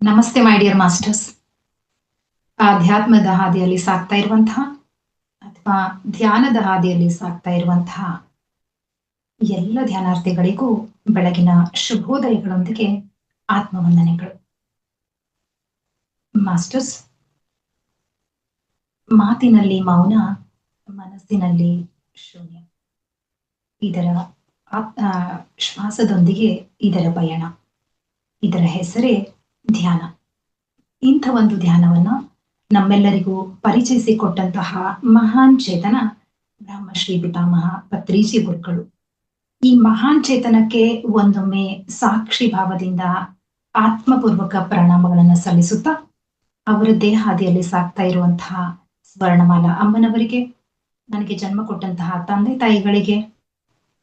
ನಮಸ್ತೆ my dear masters. ಆಧ್ಯಾತ್ಮದ ಹಾದಿಯಲ್ಲಿ ಸಾಗ್ತಾ ಇರುವಂತಹ ಅಥವಾ ಧ್ಯಾನದ ಹಾದಿಯಲ್ಲಿ ಸಾಗ್ತಾ ಇರುವಂತಹ ಎಲ್ಲ ಧ್ಯಾನಾರ್ಥಿಗಳಿಗೂ ಬೆಳಗಿನ ಶುಭೋದಯಗಳೊಂದಿಗೆ ಆತ್ಮವಂದನೆಗಳು. ಮಾಸ್ಟರ್ಸ್, ಮಾತಿನಲ್ಲಿ ಮೌನ, ಮನಸ್ಸಿನಲ್ಲಿ ಶೂನ್ಯ. ಇದರ ಶ್ವಾಸದೊಂದಿಗೆ ಇದರ ಪಯಣ. ಇದರ ಹೆಸರೇ ಧ್ಯಾನ. ಇಂಥ ಒಂದು ಧ್ಯಾನವನ್ನ ನಮ್ಮೆಲ್ಲರಿಗೂ ಪರಿಚಯಿಸಿಕೊಟ್ಟಂತಹ ಮಹಾನ್ ಚೇತನ ಬ್ರಹ್ಮಶ್ರೀ ಪಿತಾಮಹ ಪತ್ರಿಜಿ ಗುರುಗಳು. ಈ ಮಹಾನ್ ಚೇತನಕ್ಕೆ ಒಂದೊಮ್ಮೆ ಸಾಕ್ಷಿ ಭಾವದಿಂದ ಆತ್ಮಪೂರ್ವಕ ಪ್ರಣಾಮಗಳನ್ನು ಸಲ್ಲಿಸುತ್ತಾ ಅವರದ್ದೇ ಹಾದಿಯಲ್ಲಿ ಸಾಗ್ತಾ ಇರುವಂತಹ ಸ್ವರ್ಣಮಾಲಾ ಅಮ್ಮನವರಿಗೆ, ನನಗೆ ಜನ್ಮ ಕೊಟ್ಟಂತಹ ತಂದೆ ತಾಯಿಗಳಿಗೆ,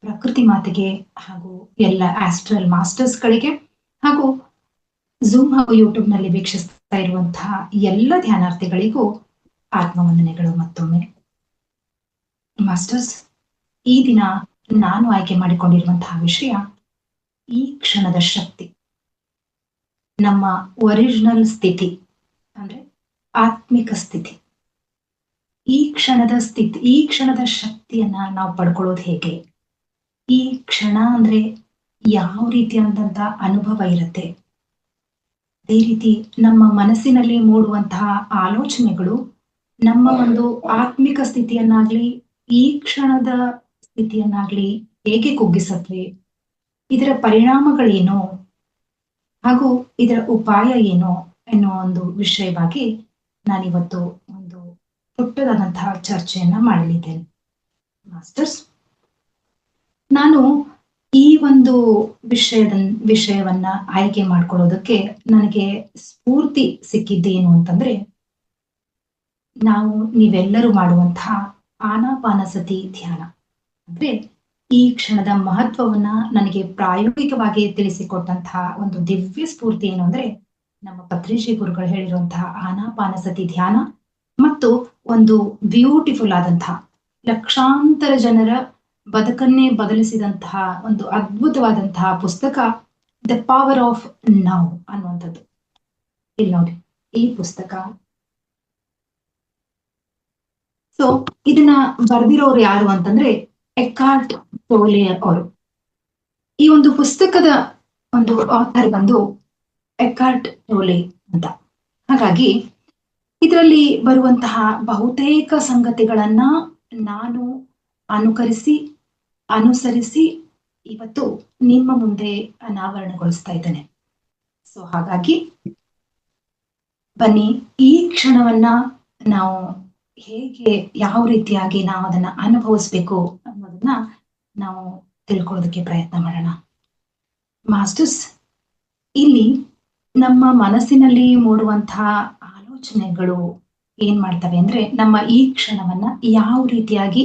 ಪ್ರಕೃತಿ ಮಾತೆಗೆ, ಹಾಗೂ ಎಲ್ಲ ಆಸ್ಟ್ರಲ್ ಮಾಸ್ಟರ್ಸ್ಗಳಿಗೆ, ಹಾಗೂ ಝೂಮ್ ಹಾಗೂ ಯೂಟ್ಯೂಬ್ ನಲ್ಲಿ ವೀಕ್ಷಿಸ್ತಾ ಇರುವಂತಹ ಎಲ್ಲ ಧ್ಯಾನಾರ್ಥಿಗಳಿಗೂ ಆತ್ಮವಂದನೆಗಳು ಮತ್ತೊಮ್ಮೆ. ಮಾಸ್ಟರ್ಸ್, ಈ ದಿನ ನಾನು ಆಯ್ಕೆ ಮಾಡಿಕೊಂಡಿರುವಂತಹ ವಿಷಯ ಈ ಕ್ಷಣದ ಶಕ್ತಿ. ನಮ್ಮ ಒರಿಜಿನಲ್ ಸ್ಥಿತಿ ಅಂದ್ರೆ ಆತ್ಮಿಕ ಸ್ಥಿತಿ. ಈ ಕ್ಷಣದ ಶಕ್ತಿಯನ್ನ ನಾವು ಪಡ್ಕೊಳ್ಳೋದು ಹೇಗೆ? ಈ ಕ್ಷಣ ಅಂದ್ರೆ ಯಾವ ರೀತಿಯಾದಂತ ಅನುಭವ ಇರುತ್ತೆ? ಅದೇ ರೀತಿ ನಮ್ಮ ಮನಸ್ಸಿನಲ್ಲಿ ಮೂಡುವಂತಹ ಆಲೋಚನೆಗಳು ನಮ್ಮ ಒಂದು ಆತ್ಮಿಕ ಸ್ಥಿತಿಯನ್ನಾಗ್ಲಿ, ಈ ಕ್ಷಣದ ಸ್ಥಿತಿಯನ್ನಾಗ್ಲಿ ಹೇಗೆ ಕುಗ್ಗಿಸತ್ವೆ? ಇದರ ಪರಿಣಾಮಗಳೇನು ಹಾಗೂ ಇದರ ಉಪಾಯ ಏನು ಎನ್ನುವ ಒಂದು ವಿಷಯವಾಗಿ ನಾನಿವತ್ತು ಒಂದು ಪುಟ್ಟದಾದಂತಹ ಚರ್ಚೆಯನ್ನ ಮಾಡಲಿದ್ದೇನೆ. ಮಾಸ್ಟರ್ಸ್, ನಾನು ಈ ಒಂದು ವಿಷಯವನ್ನ ಆಯ್ಕೆ ಮಾಡ್ಕೊಳ್ಳೋದಕ್ಕೆ ನನಗೆ ಸ್ಫೂರ್ತಿ ಸಿಕ್ಕಿದ್ದೇನು ಅಂತಂದ್ರೆ, ನೀವೆಲ್ಲರೂ ಮಾಡುವಂತಹ ಆನಾಪಾನಸತಿ ಧ್ಯಾನ. ಅಂದ್ರೆ ಈ ಕ್ಷಣದ ಮಹತ್ವವನ್ನ ನನಗೆ ಪ್ರಾಯೋಗಿಕವಾಗಿ ತಿಳಿಸಿಕೊಟ್ಟಂತಹ ಒಂದು ದಿವ್ಯ ಸ್ಫೂರ್ತಿ ಏನು ಅಂದ್ರೆ, ನಮ್ಮ ಪತ್ರಿಜಿ ಗುರುಗಳು ಹೇಳಿರುವಂತಹ ಆನಾಪಾನಸತಿ ಧ್ಯಾನ ಮತ್ತು ಒಂದು ಬ್ಯೂಟಿಫುಲ್ ಆದಂತಹ ಲಕ್ಷಾಂತರ ಜನರ ಬದುಕನ್ನೇ ಬದಲಿಸಿದಂತಹ ಒಂದು ಅದ್ಭುತವಾದಂತಹ ಪುಸ್ತಕ ದ ಪವರ್ ಆಫ್ ನೌ ಅನ್ನುವಂಥದ್ದು. ಇಲ್ಲಿ ನೋಡಿ ಈ ಪುಸ್ತಕ. ಸೊ ಇದನ್ನ ಬರೆದಿರೋರು ಯಾರು ಅಂತಂದ್ರೆ ಎಕಾರ್ಟ್ ಟೋಲೆ ಅವರು. ಈ ಒಂದು ಪುಸ್ತಕದ ಒಂದು ಆಥರ್ ಬಂದು ಎಕಾರ್ಟ್ ಟೋಲೆ ಅಂತ. ಹಾಗಾಗಿ ಇದರಲ್ಲಿ ಬರುವಂತಹ ಬಹುತೇಕ ಸಂಗತಿಗಳನ್ನ ನಾನು ಅನುಸರಿಸಿ ಇವತ್ತು ನಿಮ್ಮ ಮುಂದೆ ಅನಾವರಣಗೊಳಿಸ್ತಾ ಇದ್ದೇನೆ. ಸೊ ಹಾಗಾಗಿ ಬನ್ನಿ, ಈ ಕ್ಷಣವನ್ನ ನಾವು ಹೇಗೆ, ಯಾವ ರೀತಿಯಾಗಿ ನಾವು ಅದನ್ನ ಅನುಭವಿಸ್ಬೇಕು ಅನ್ನೋದನ್ನ ನಾವು ತಿಳ್ಕೊಳ್ಳೋದಕ್ಕೆ ಪ್ರಯತ್ನ ಮಾಡೋಣ. ಮಾಸ್ಟರ್ಸ್, ಇಲ್ಲಿ ನಮ್ಮ ಮನಸ್ಸಿನಲ್ಲಿ ಮೂಡುವಂತಹ ಆಲೋಚನೆಗಳು ಏನ್ ಮಾಡ್ತವೆ ಅಂದ್ರೆ, ನಮ್ಮ ಈ ಕ್ಷಣವನ್ನ ಯಾವ ರೀತಿಯಾಗಿ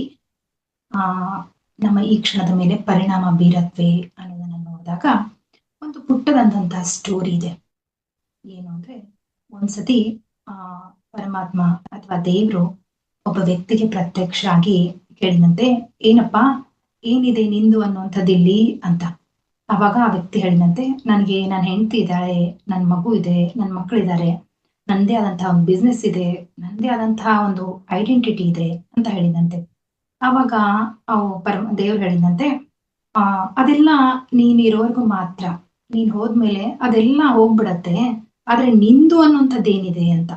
ನಮ್ಮ ಈ ಕ್ಷಣದ ಮೇಲೆ ಪರಿಣಾಮ ಬೀರತ್ವೆ ಅನ್ನೋದನ್ನ ನೋಡಿದಾಗ ಒಂದು ಪುಟ್ಟದಂತಹ ಸ್ಟೋರಿ ಇದೆ. ಏನು ಅಂದ್ರೆ, ಒಂದ್ಸತಿ ಪರಮಾತ್ಮ ಅಥವಾ ದೇವ್ರು ಒಬ್ಬ ವ್ಯಕ್ತಿಗೆ ಪ್ರತ್ಯಕ್ಷ ಆಗಿ ಕೇಳಿದಂತೆ, ಏನಪ್ಪಾ ಏನಿದೆ ನಿಂದು ಅನ್ನುವಂಥದ್ದು ಇಲ್ಲಿ ಅಂತ. ಅವಾಗ ಆ ವ್ಯಕ್ತಿ ಹೇಳಿದಂತೆ, ನನಗೆ ನನ್ನ ಹೆಂಡತಿ ಇದ್ದಾಳೆ, ನನ್ನ ಮಗು ಇದೆ, ನನ್ನ ಮಕ್ಕಳಿದ್ದಾರೆ, ನಂದೇ ಆದಂತಹ ಒಂದು ಬಿಸ್ನೆಸ್ ಇದೆ, ನಂದೇ ಆದಂತಹ ಒಂದು ಐಡೆಂಟಿಟಿ ಇದೆ ಅಂತ ಹೇಳಿದಂತೆ. ಆವಾಗ ದೇವ್ರು ಹೇಳಿದಂತೆ, ಅದೆಲ್ಲ ನೀನ್ ಇರೋವರೆಗೂ ಮಾತ್ರ, ನೀನ್ ಹೋದ್ಮೇಲೆ ಅದೆಲ್ಲ ಹೋಗ್ಬಿಡತ್ತೆ, ಆದ್ರೆ ನಿಂದು ಅನ್ನುವಂಥದ್ದು ಏನಿದೆ ಅಂತ.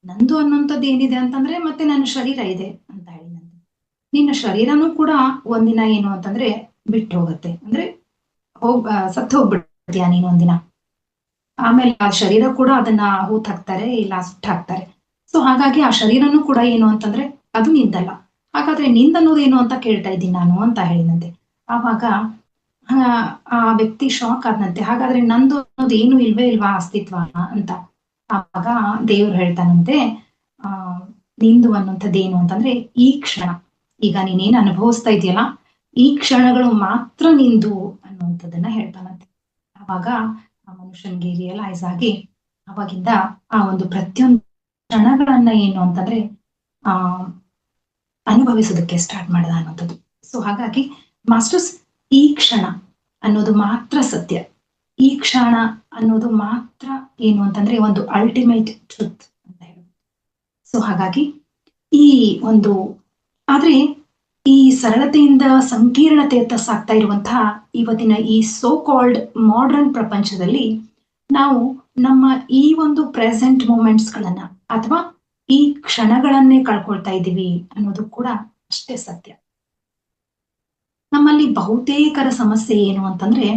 ನಂದು ಅನ್ನುವಂಥದ್ದು ಏನಿದೆ ಅಂತಂದ್ರೆ ಮತ್ತೆ ನನ್ನ ಶರೀರ ಇದೆ ಅಂತ ಹೇಳಿದಂತೆ. ನಿನ್ನ ಶರೀರನೂ ಕೂಡ ಒಂದಿನ ಏನು ಅಂತಂದ್ರೆ ಬಿಟ್ಟು ಹೋಗುತ್ತೆ, ಅಂದ್ರೆ ಸತ್ತು ಹೋಗ್ಬಿಡ್ತೀಯ ನೀನು ಒಂದಿನ. ಆಮೇಲೆ ಆ ಶರೀರ ಕೂಡ ಅದನ್ನ ಹೂತ್ ಹಾಕ್ತಾರೆ, ಇಲ್ಲ ಸುಟ್ಟು ಹಾಕ್ತಾರೆ. ಸೊ ಹಾಗಾಗಿ ಆ ಶರೀರನೂ ಕೂಡ ಏನು ಅಂತಂದ್ರೆ ಅದು ನಿಂದಲ್ಲ. ಹಾಗಾದ್ರೆ ನಿಂದನ್ನೋದು ಏನು ಅಂತ ಕೇಳ್ತಾ ಇದ್ದೀನಿ ನಾನು ಅಂತ ಹೇಳಿದಂತೆ. ಆವಾಗ ಆ ವ್ಯಕ್ತಿ ಶಾಕ್ ಆದಂತೆ, ಹಾಗಾದ್ರೆ ನಂದು ಅನ್ನೋದು ಏನು ಇಲ್ವೇ ಇಲ್ವಾ ಅಸ್ತಿತ್ವ ಅಂತ. ಆವಾಗ ದೇವ್ರು ಹೇಳ್ತಾನಂತೆ, ನಿಂದು ಅನ್ನುವಂಥದ್ದು ಏನು ಅಂತಂದ್ರೆ ಈ ಕ್ಷಣ, ಈಗ ನೀನೇನ್ ಅನುಭವಿಸ್ತಾ ಇದೆಯಲ್ಲ ಈ ಕ್ಷಣಗಳು ಮಾತ್ರ ನಿಂದು ಅನ್ನುವಂಥದ್ದನ್ನ ಹೇಳ್ತಾನಂತೆ. ಆವಾಗ ಆ ಮನುಷ್ಯನ್ಗೆ ರಿಯಲೈಸ್ ಆಗಿ ಅವಾಗಿಂದ ಆ ಒಂದು ಪ್ರತಿಯೊಂದು ಕ್ಷಣಗಳನ್ನ ಏನು ಅಂತಂದ್ರೆ ಅನುಭವಿಸೋದಕ್ಕೆ ಸ್ಟಾರ್ಟ್ ಮಾಡ್ದ ಅನ್ನೋಂಥದ್ದು. ಸೊ ಹಾಗಾಗಿ ಮಾಸ್ಟರ್ಸ್, ಈ ಕ್ಷಣ ಅನ್ನೋದು ಮಾತ್ರ ಸತ್ಯ. ಈ ಕ್ಷಣ ಅನ್ನೋದು ಮಾತ್ರ ಏನು ಅಂತಂದ್ರೆ ಒಂದು ಅಲ್ಟಿಮೇಟ್ ಟ್ರುತ್ ಅಂತ ಹೇಳಿ. ಸೊ ಹಾಗಾಗಿ ಈ ಒಂದು ಆದ್ರೆ ಈ ಸರಳತೆಯಿಂದ ಸಂಕೀರ್ಣತೆಯತ್ತ ಸಾಗ್ತಾ ಇರುವಂತಹ ಇವತ್ತಿನ ಈ ಸೋ ಕಾಲ್ಡ್ ಮಾಡರ್ನ್ ಪ್ರಪಂಚದಲ್ಲಿ ನಾವು ನಮ್ಮ ಈ ಒಂದು ಪ್ರೆಸೆಂಟ್ ಮೂಮೆಂಟ್ಸ್ಗಳನ್ನ ಅಥವಾ ಈ ಕ್ಷಣಗಳನ್ನೇ ಕಳ್ಕೊಳ್ತಾ ಇದ್ದೀವಿ ಅನ್ನೋದು ಕೂಡ ಅಷ್ಟೇ ಸತ್ಯ. ನಮ್ಮಲ್ಲಿ ಬಹುತೇಕರ ಸಮಸ್ಯೆ ಏನು ಅಂತಂದ್ರೆ,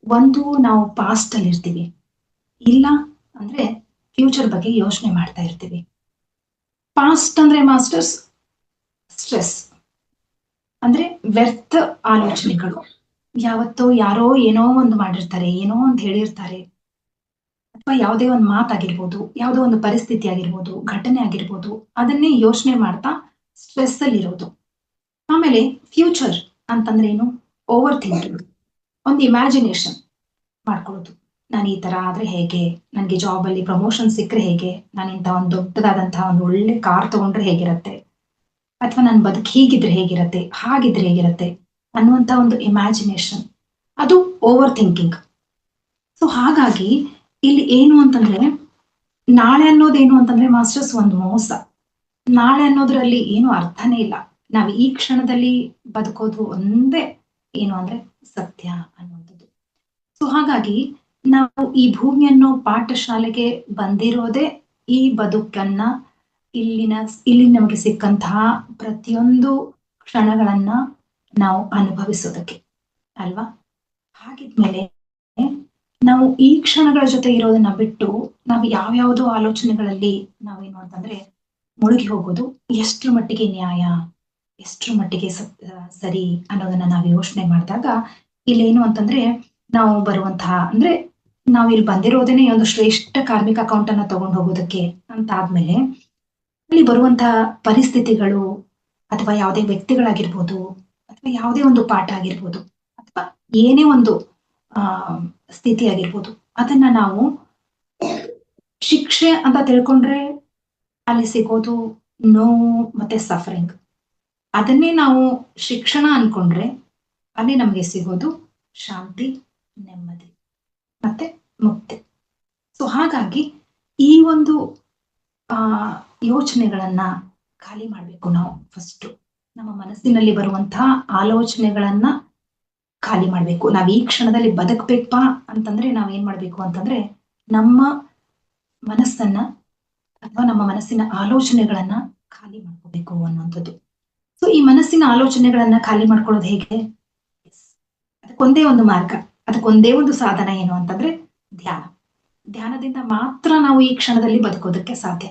ಒಂದು ನಾವು ಪಾಸ್ಟ್ ಅಲ್ಲಿ ಇರ್ತೀವಿ, ಇಲ್ಲ ಅಂದ್ರೆ ಫ್ಯೂಚರ್ ಬಗ್ಗೆ ಯೋಚನೆ ಮಾಡ್ತಾ ಇರ್ತೀವಿ. ಪಾಸ್ಟ್ ಅಂದ್ರೆ ಮಾಸ್ಟರ್ಸ್ ಸ್ಟ್ರೆಸ್ ಅಂದ್ರೆ ವ್ಯರ್ಥ ಆಲೋಚನೆಗಳು. ಯಾವತ್ತೋ ಯಾರೋ ಏನೋ ಒಂದು ಮಾಡಿರ್ತಾರೆ, ಏನೋ ಒಂದು ಹೇಳಿರ್ತಾರೆ, ಅಥವಾ ಯಾವುದೇ ಒಂದು ಮಾತಾಗಿರ್ಬೋದು, ಯಾವುದೋ ಒಂದು ಪರಿಸ್ಥಿತಿ ಆಗಿರ್ಬೋದು, ಘಟನೆ ಆಗಿರ್ಬೋದು, ಅದನ್ನೇ ಯೋಚನೆ ಮಾಡ್ತಾ ಸ್ಟ್ರೆಸ್ ಅಲ್ಲಿ ಇರೋದು. ಆಮೇಲೆ ಫ್ಯೂಚರ್ ಅಂತಂದ್ರೆ ಏನು? ಓವರ್ ಥಿಂಕಿಂಗ್, ಒಂದು ಇಮ್ಯಾಜಿನೇಷನ್ ಮಾಡ್ಕೊಳ್ಳೋದು. ನಾನು ಈ ತರ ಆದ್ರೆ ಹೇಗೆ, ನನಗೆ ಜಾಬ್ ಅಲ್ಲಿ ಪ್ರಮೋಷನ್ ಸಿಕ್ಕರೆ ಹೇಗೆ, ನಾನು ಇಂಥ ಒಂದು ದೊಡ್ಡದಾದಂತಹ ಒಂದು ಒಳ್ಳೆ ಕಾರ್ ತಗೊಂಡ್ರೆ ಹೇಗಿರತ್ತೆ, ಅಥವಾ ನನ್ನ ಬದುಕು ಹೀಗಿದ್ರೆ ಹೇಗಿರತ್ತೆ, ಹಾಗಿದ್ರೆ ಹೇಗಿರತ್ತೆ ಅನ್ನುವಂತ ಒಂದು ಇಮ್ಯಾಜಿನೇಷನ್, ಅದು ಓವರ್ ಥಿಂಕಿಂಗ್. ಸೊ ಹಾಗಾಗಿ ಇಲ್ಲಿ ಏನು ಅಂತಂದ್ರೆ, ನಾಳೆ ಅನ್ನೋದೇನು ಅಂತಂದ್ರೆ ಮಾಸ್ಟರ್ಸ್ ಒಂದು ಮೋಸ. ನಾಳೆ ಅನ್ನೋದ್ರಲ್ಲಿ ಏನು ಅರ್ಥನೇ ಇಲ್ಲ. ನಾವು ಈ ಕ್ಷಣದಲ್ಲಿ ಬದುಕೋದು ಒಂದೇ ಏನು ಅಂದ್ರೆ ಸತ್ಯ ಅನ್ನುವಂಥದ್ದು. ಸೊ ಹಾಗಾಗಿ ನಾವು ಈ ಭೂಮಿಯನ್ನು ಪಾಠಶಾಲೆಗೆ ಬಂದಿರೋದೇ ಈ ಬದುಕನ್ನ, ಇಲ್ಲಿ ನಮಗೆ ಸಿಕ್ಕಂತಹ ಪ್ರತಿಯೊಂದು ಕ್ಷಣಗಳನ್ನ ನಾವು ಅನುಭವಿಸೋದಕ್ಕೆ ಅಲ್ವಾ? ಹಾಗಿದ್ಮೇಲೆ ನಾವು ಈ ಕ್ಷಣಗಳ ಜೊತೆ ಇರೋದನ್ನ ಬಿಟ್ಟು ನಾವು ಯಾವ್ಯಾವುದೋ ಆಲೋಚನೆಗಳಲ್ಲಿ ನಾವೇನು ಅಂತಂದ್ರೆ ಮುಳುಗಿ ಹೋಗೋದು ಎಷ್ಟ್ರ ಮಟ್ಟಿಗೆ ನ್ಯಾಯ, ಎಷ್ಟ್ರ ಮಟ್ಟಿಗೆ ಸರಿ ಅನ್ನೋದನ್ನ ನಾವು ಯೋಚನೆ ಮಾಡಿದಾಗ ಇಲ್ಲೇನು ಅಂತಂದ್ರೆ, ನಾವು ಬರುವಂತಹ ಅಂದ್ರೆ ನಾವ್ ಇಲ್ಲಿ ಬಂದಿರೋದೇನೆ ಒಂದು ಶ್ರೇಷ್ಠ ಕಾರ್ಮಿಕ ಅಕೌಂಟ್ ಅನ್ನ ತಗೊಂಡು ಹೋಗೋದಕ್ಕೆ ಅಂತ ಆದ್ಮೇಲೆ, ಅಲ್ಲಿ ಬರುವಂತಹ ಪರಿಸ್ಥಿತಿಗಳು ಅಥವಾ ಯಾವುದೇ ವ್ಯಕ್ತಿಗಳಾಗಿರ್ಬೋದು, ಅಥವಾ ಯಾವುದೇ ಒಂದು ಪಾಠ ಆಗಿರ್ಬೋದು, ಅಥವಾ ಏನೇ ಒಂದು ಆ ಸ್ಥಿತಿ ಆಗಿರ್ಬೋದು, ಅದನ್ನ ನಾವು ಶಿಕ್ಷೆ ಅಂತ ತಿಳ್ಕೊಂಡ್ರೆ ಅಲ್ಲಿ ಸಿಗೋದು ನೋವು ಮತ್ತೆ ಸಫರಿಂಗ್. ಅದನ್ನೇ ನಾವು ಶಿಕ್ಷಣ ಅನ್ಕೊಂಡ್ರೆ ಅಲ್ಲಿ ನಮಗೆ ಸಿಗೋದು ಶಾಂತಿ, ನೆಮ್ಮದಿ ಮತ್ತೆ ಮುಕ್ತಿ. ಸೊ ಹಾಗಾಗಿ ಈ ಒಂದು ಆ ಯೋಚನೆಗಳನ್ನ ಖಾಲಿ ಮಾಡ್ಬೇಕು ನಾವು. ಫಸ್ಟ್ ನಮ್ಮ ಮನಸ್ಸಿನಲ್ಲಿ ಬರುವಂತಹ ಆಲೋಚನೆಗಳನ್ನ ಖಾಲಿ ಮಾಡ್ಬೇಕು. ನಾವ್ ಈ ಕ್ಷಣದಲ್ಲಿ ಬದುಕ್ಬೇಕಪ್ಪ ಅಂತಂದ್ರೆ ನಾವ್ ಏನ್ ಮಾಡ್ಬೇಕು ಅಂತಂದ್ರೆ, ನಮ್ಮ ಮನಸ್ಸನ್ನ ಅಥವಾ ನಮ್ಮ ಮನಸ್ಸಿನ ಆಲೋಚನೆಗಳನ್ನ ಖಾಲಿ ಮಾಡ್ಕೋಬೇಕು ಅನ್ನುವಂಥದ್ದು. ಸೊ ಈ ಮನಸ್ಸಿನ ಆಲೋಚನೆಗಳನ್ನ ಖಾಲಿ ಮಾಡ್ಕೊಳ್ಳೋದು ಹೇಗೆ? ಅದಕ್ಕೊಂದೇ ಒಂದು ಮಾರ್ಗ, ಅದಕ್ಕೊಂದೇ ಒಂದು ಸಾಧನ ಏನು ಅಂತಂದ್ರೆ ಧ್ಯಾನ. ಧ್ಯಾನದಿಂದ ಮಾತ್ರ ನಾವು ಈ ಕ್ಷಣದಲ್ಲಿ ಬದುಕೋದಕ್ಕೆ ಸಾಧ್ಯ.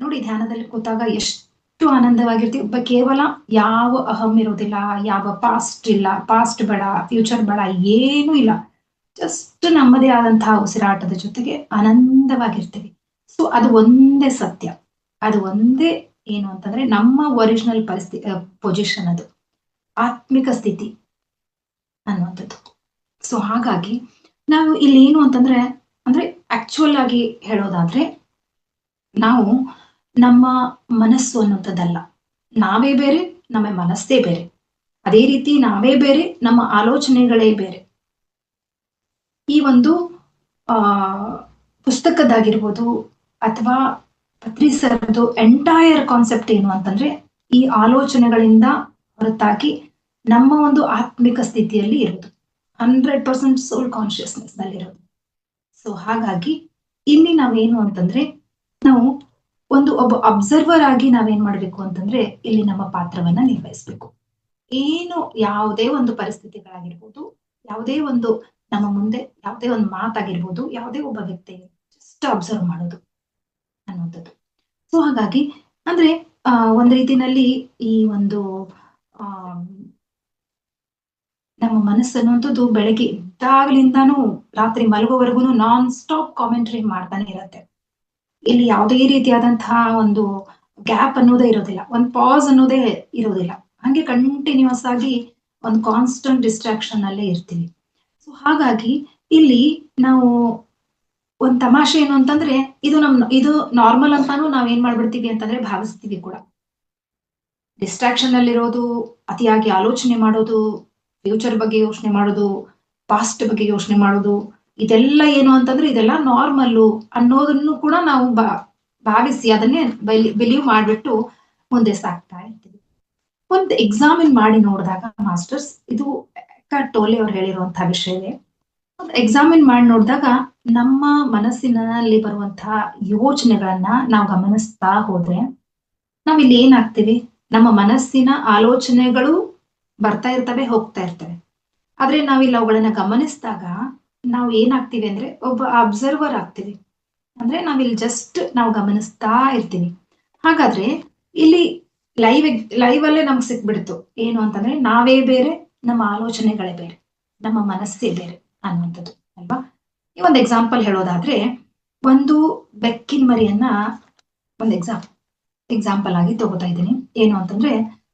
ನೋಡಿ, ಧ್ಯಾನದಲ್ಲಿ ಕೂತಾಗ ಎಷ್ಟು ಆನಂದವಾಗಿರ್ತೀವಿ. ಕೇವಲ ಯಾವ ಅಹಂ ಇರೋದಿಲ್ಲ, ಯಾವ ಪಾಸ್ಟ್ ಇಲ್ಲ, ಪಾಸ್ಟ್ ಬೇಡ, ಫ್ಯೂಚರ್ ಬೇಡ, ಏನೂ ಇಲ್ಲ. ಜಸ್ಟ್ ನಮ್ಮದೇ ಆದಂತಹ ಉಸಿರಾಟದ ಜೊತೆಗೆ ಆನಂದವಾಗಿರ್ತೀವಿ. ಸೊ ಅದು ಒಂದೇ ಸತ್ಯ, ಅದು ಒಂದೇ ಏನು ಅಂತಂದ್ರೆ ನಮ್ಮ ಒರಿಜಿನಲ್ ಪೊಸಿಷನ್, ಅದು ಆತ್ಮಿಕ ಸ್ಥಿತಿ ಅನ್ನುವಂಥದ್ದು. ಸೊ ಹಾಗಾಗಿ ನಾವು ಇಲ್ಲಿ ಏನು ಅಂತಂದ್ರೆ, ಅಂದ್ರೆ ಆಕ್ಚುಯಲ್ ಆಗಿ ಹೇಳೋದಾದ್ರೆ, ನಾವು ನಮ್ಮ ಮನಸ್ಸು ಅನ್ನುವಂಥದ್ದಲ್ಲ, ನಾವೇ ಬೇರೆ, ನಮ್ಮ ಮನಸ್ಸೇ ಬೇರೆ. ಅದೇ ರೀತಿ ನಾವೇ ಬೇರೆ, ನಮ್ಮ ಆಲೋಚನೆಗಳೇ ಬೇರೆ. ಈ ಒಂದು ಆ ಪುಸ್ತಕದಾಗಿರ್ಬೋದು ಅಥವಾ ಪತ್ರಿ ಸರ್ದು ಎಂಟೈರ್ ಕಾನ್ಸೆಪ್ಟ್ ಏನು ಅಂತಂದ್ರೆ, ಈ ಆಲೋಚನೆಗಳಿಂದ ಹೊರತಾಗಿ ನಮ್ಮ ಒಂದು ಆತ್ಮಿಕ ಸ್ಥಿತಿಯಲ್ಲಿ ಇರೋದು, 100% ಸೋಲ್ ಕಾನ್ಶಿಯಸ್ನೆಸ್ ನಲ್ಲಿರೋದು. ಸೊ ಹಾಗಾಗಿ ಇಲ್ಲಿ ನಾವೇನು ಅಂತಂದ್ರೆ, ನಾವು ಒಬ್ಬ ಅಬ್ಸರ್ವರ್ ಆಗಿ ನಾವೇನ್ ಮಾಡ್ಬೇಕು ಅಂತಂದ್ರೆ, ಇಲ್ಲಿ ನಮ್ಮ ಪಾತ್ರವನ್ನ ನಿರ್ವಹಿಸ್ಬೇಕು. ಏನು ಯಾವುದೇ ಒಂದು ಪರಿಸ್ಥಿತಿಗಳಾಗಿರ್ಬೋದು, ಯಾವುದೇ ಒಂದು ನಮ್ಮ ಮುಂದೆ ಯಾವುದೇ ಒಂದು ಮಾತಾಗಿರ್ಬೋದು, ಯಾವುದೇ ಒಬ್ಬ ವ್ಯಕ್ತಿ ಜಸ್ಟ್ ಅಬ್ಸರ್ವ್ ಮಾಡೋದು ಅನ್ನುವಂಥದ್ದು. ಸೊ ಹಾಗಾಗಿ ಅಂದ್ರೆ ಒಂದ್ ರೀತಿನಲ್ಲಿ ಈ ಒಂದು ಆ ನಮ್ಮ ಮನಸ್ಸು ಅನ್ನುವಂಥದ್ದು ಬೆಳಗ್ಗೆ ಇದ್ದಾಗಲಿಂದಾನು ರಾತ್ರಿ ಮಲಗೋವರೆಗೂ ನಾನ್ ಸ್ಟಾಪ್ ಕಾಮೆಂಟ್ರಿ ಮಾಡ್ತಾನೆ ಇರತ್ತೆ. ಇಲ್ಲಿ ಯಾವುದೇ ರೀತಿಯಾದಂತಹ ಒಂದು ಗ್ಯಾಪ್ ಅನ್ನೋದೇ ಇರೋದಿಲ್ಲ, ಒಂದು ಪಾಸ್ ಅನ್ನೋದೇ ಇರೋದಿಲ್ಲ. ಹಂಗೆ ಕಂಟಿನ್ಯೂಸ್ ಆಗಿ ಒಂದು ಕಾನ್ಸ್ಟೆಂಟ್ ಡಿಸ್ಟ್ರಾಕ್ಷನ್ ಅಲ್ಲೇ ಇರ್ತೀವಿ. ಸೊ ಹಾಗಾಗಿ ಇಲ್ಲಿ ನಾವು ಒಂದ್ ತಮಾಷೆ ಏನು ಅಂತಂದ್ರೆ, ಇದು ನಾರ್ಮಲ್ ಅಂತಾನು ನಾವ್ ಏನ್ ಮಾಡ್ಬಿಡ್ತೀವಿ ಅಂತಂದ್ರೆ ಭಾವಿಸ್ತೀವಿ ಕೂಡ. ಡಿಸ್ಟ್ರಾಕ್ಷನ್ ಅಲ್ಲಿರೋದು, ಅತಿಯಾಗಿ ಆಲೋಚನೆ ಮಾಡೋದು, ಫ್ಯೂಚರ್ ಬಗ್ಗೆ ಯೋಚನೆ ಮಾಡೋದು, ಪಾಸ್ಟ್ ಬಗ್ಗೆ ಯೋಚನೆ ಮಾಡೋದು, ಇದೆಲ್ಲ ಏನು ಅಂತಂದ್ರೆ ಇದೆಲ್ಲ ನಾರ್ಮಲ್ಲು ಅನ್ನೋದನ್ನು ಕೂಡ ನಾವು ಭಾವಿಸಿ ಅದನ್ನೇ ಬಿಲೀವ್ ಮಾಡ್ಬಿಟ್ಟು ಮುಂದೆ ಸಾಕ್ತಾ ಇರ್ತೀವಿ. ಒಂದು ಎಕ್ಸಾಮಿನ್ ಮಾಡಿ ನೋಡಿದಾಗ ಮಾಸ್ಟರ್ಸ್, ಇದು ಟೋಲೆ ಅವ್ರು ಹೇಳಿರುವಂತಹ ವಿಷಯವೇ. ಎಕ್ಸಾಮಿನ್ ಮಾಡಿ ನೋಡಿದಾಗ ನಮ್ಮ ಮನಸ್ಸಿನಲ್ಲಿ ಬರುವಂತಹ ಯೋಚನೆಗಳನ್ನ ನಾವು ಗಮನಿಸ್ತಾ ಹೋದ್ರೆ ನಾವಿಲ್ಲಿ ಏನಾಗ್ತೀವಿ, ನಮ್ಮ ಮನಸ್ಸಿನ ಆಲೋಚನೆಗಳು ಬರ್ತಾ ಇರ್ತವೆ, ಹೋಗ್ತಾ ಇರ್ತವೆ. ಆದ್ರೆ ನಾವಿಲ್ಲಿ ಅವುಗಳನ್ನ ಗಮನಿಸಿದಾಗ ನಾವು ಏನಾಗ್ತೀವಿ ಅಂದ್ರೆ ಒಬ್ಬ ಅಬ್ಸರ್ವರ್ ಆಗ್ತೀವಿ. ಅಂದ್ರೆ ನಾವಿಲ್ಲಿ ಜಸ್ಟ್ ನಾವು ಗಮನಿಸ್ತಾ ಇರ್ತೀವಿ. ಹಾಗಾದ್ರೆ ಇಲ್ಲಿ ಲೈವ್ ಅಲ್ಲೇ ನಮ್ಗೆ ಸಿಕ್ಬಿಡ್ತು ಏನು ಅಂತಂದ್ರೆ ನಾವೇ ಬೇರೆ, ನಮ್ಮ ಆಲೋಚನೆಗಳೇ ಬೇರೆ, ನಮ್ಮ ಮನಸ್ಸೇ ಬೇರೆ ಅನ್ನುವಂಥದ್ದು ಅಲ್ವಾ. ಈ ಒಂದು ಎಕ್ಸಾಂಪಲ್ ಹೇಳೋದಾದ್ರೆ, ಒಂದು ಬೆಕ್ಕಿನ ಮರಿಯನ್ನ ಒಂದು ಎಕ್ಸಾಂಪಲ್ ಆಗಿ ತಗೋತಾ ಇದ್ದೀನಿ. ಏನು ಅಂತಂದ್ರೆ,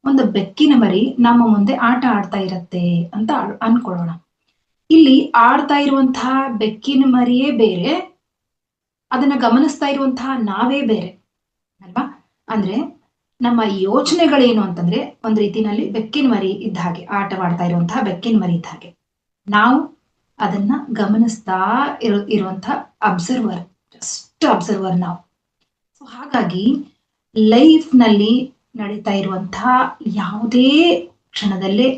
ಒಂದು ಬೆಕ್ಕಿನ ಮರಿ ನಮ್ಮ ಮುಂದೆ ಆಟ ಆಡ್ತಾ ಇರತ್ತೆ ಅಂತ ಅನ್ಕೊಳ್ಳೋಣ. ಇಲ್ಲಿ ಆಡ್ತಾ ಇರುವಂತಹ ಬೆಕ್ಕಿನ ಮರಿಯೇ ಬೇರೆ, ಅದನ್ನ ಗಮನಿಸ್ತಾ ಇರುವಂತಹ ನಾವೇ ಬೇರೆ ಅಲ್ವಾ. ಅಂದ್ರೆ ನಮ್ಮ ಯೋಚನೆಗಳೇನು ಅಂತಂದ್ರೆ ಒಂದ್ ರೀತಿನಲ್ಲಿ ಬೆಕ್ಕಿನ ಮರಿ ಇದ್ದ ಹಾಗೆ, ಆಟವಾಡ್ತಾ ಇರುವಂತಹ ಬೆಕ್ಕಿನ ಮರಿ ಇದ್ದ ಹಾಗೆ. ನಾವು ಅದನ್ನ ಗಮನಿಸ್ತಾ ಇರುವಂತಹ ಅಬ್ಸರ್ವರ್, ಜಸ್ಟ್ ಅಬ್ಸರ್ವರ್ ನಾವು. ಸೊ ಹಾಗಾಗಿ ಲೈಫ್ ನಲ್ಲಿ ನಡೀತಾ ಇರುವಂತಹ ಯಾವುದೇ ಕ್ಷಣದಲ್ಲೇ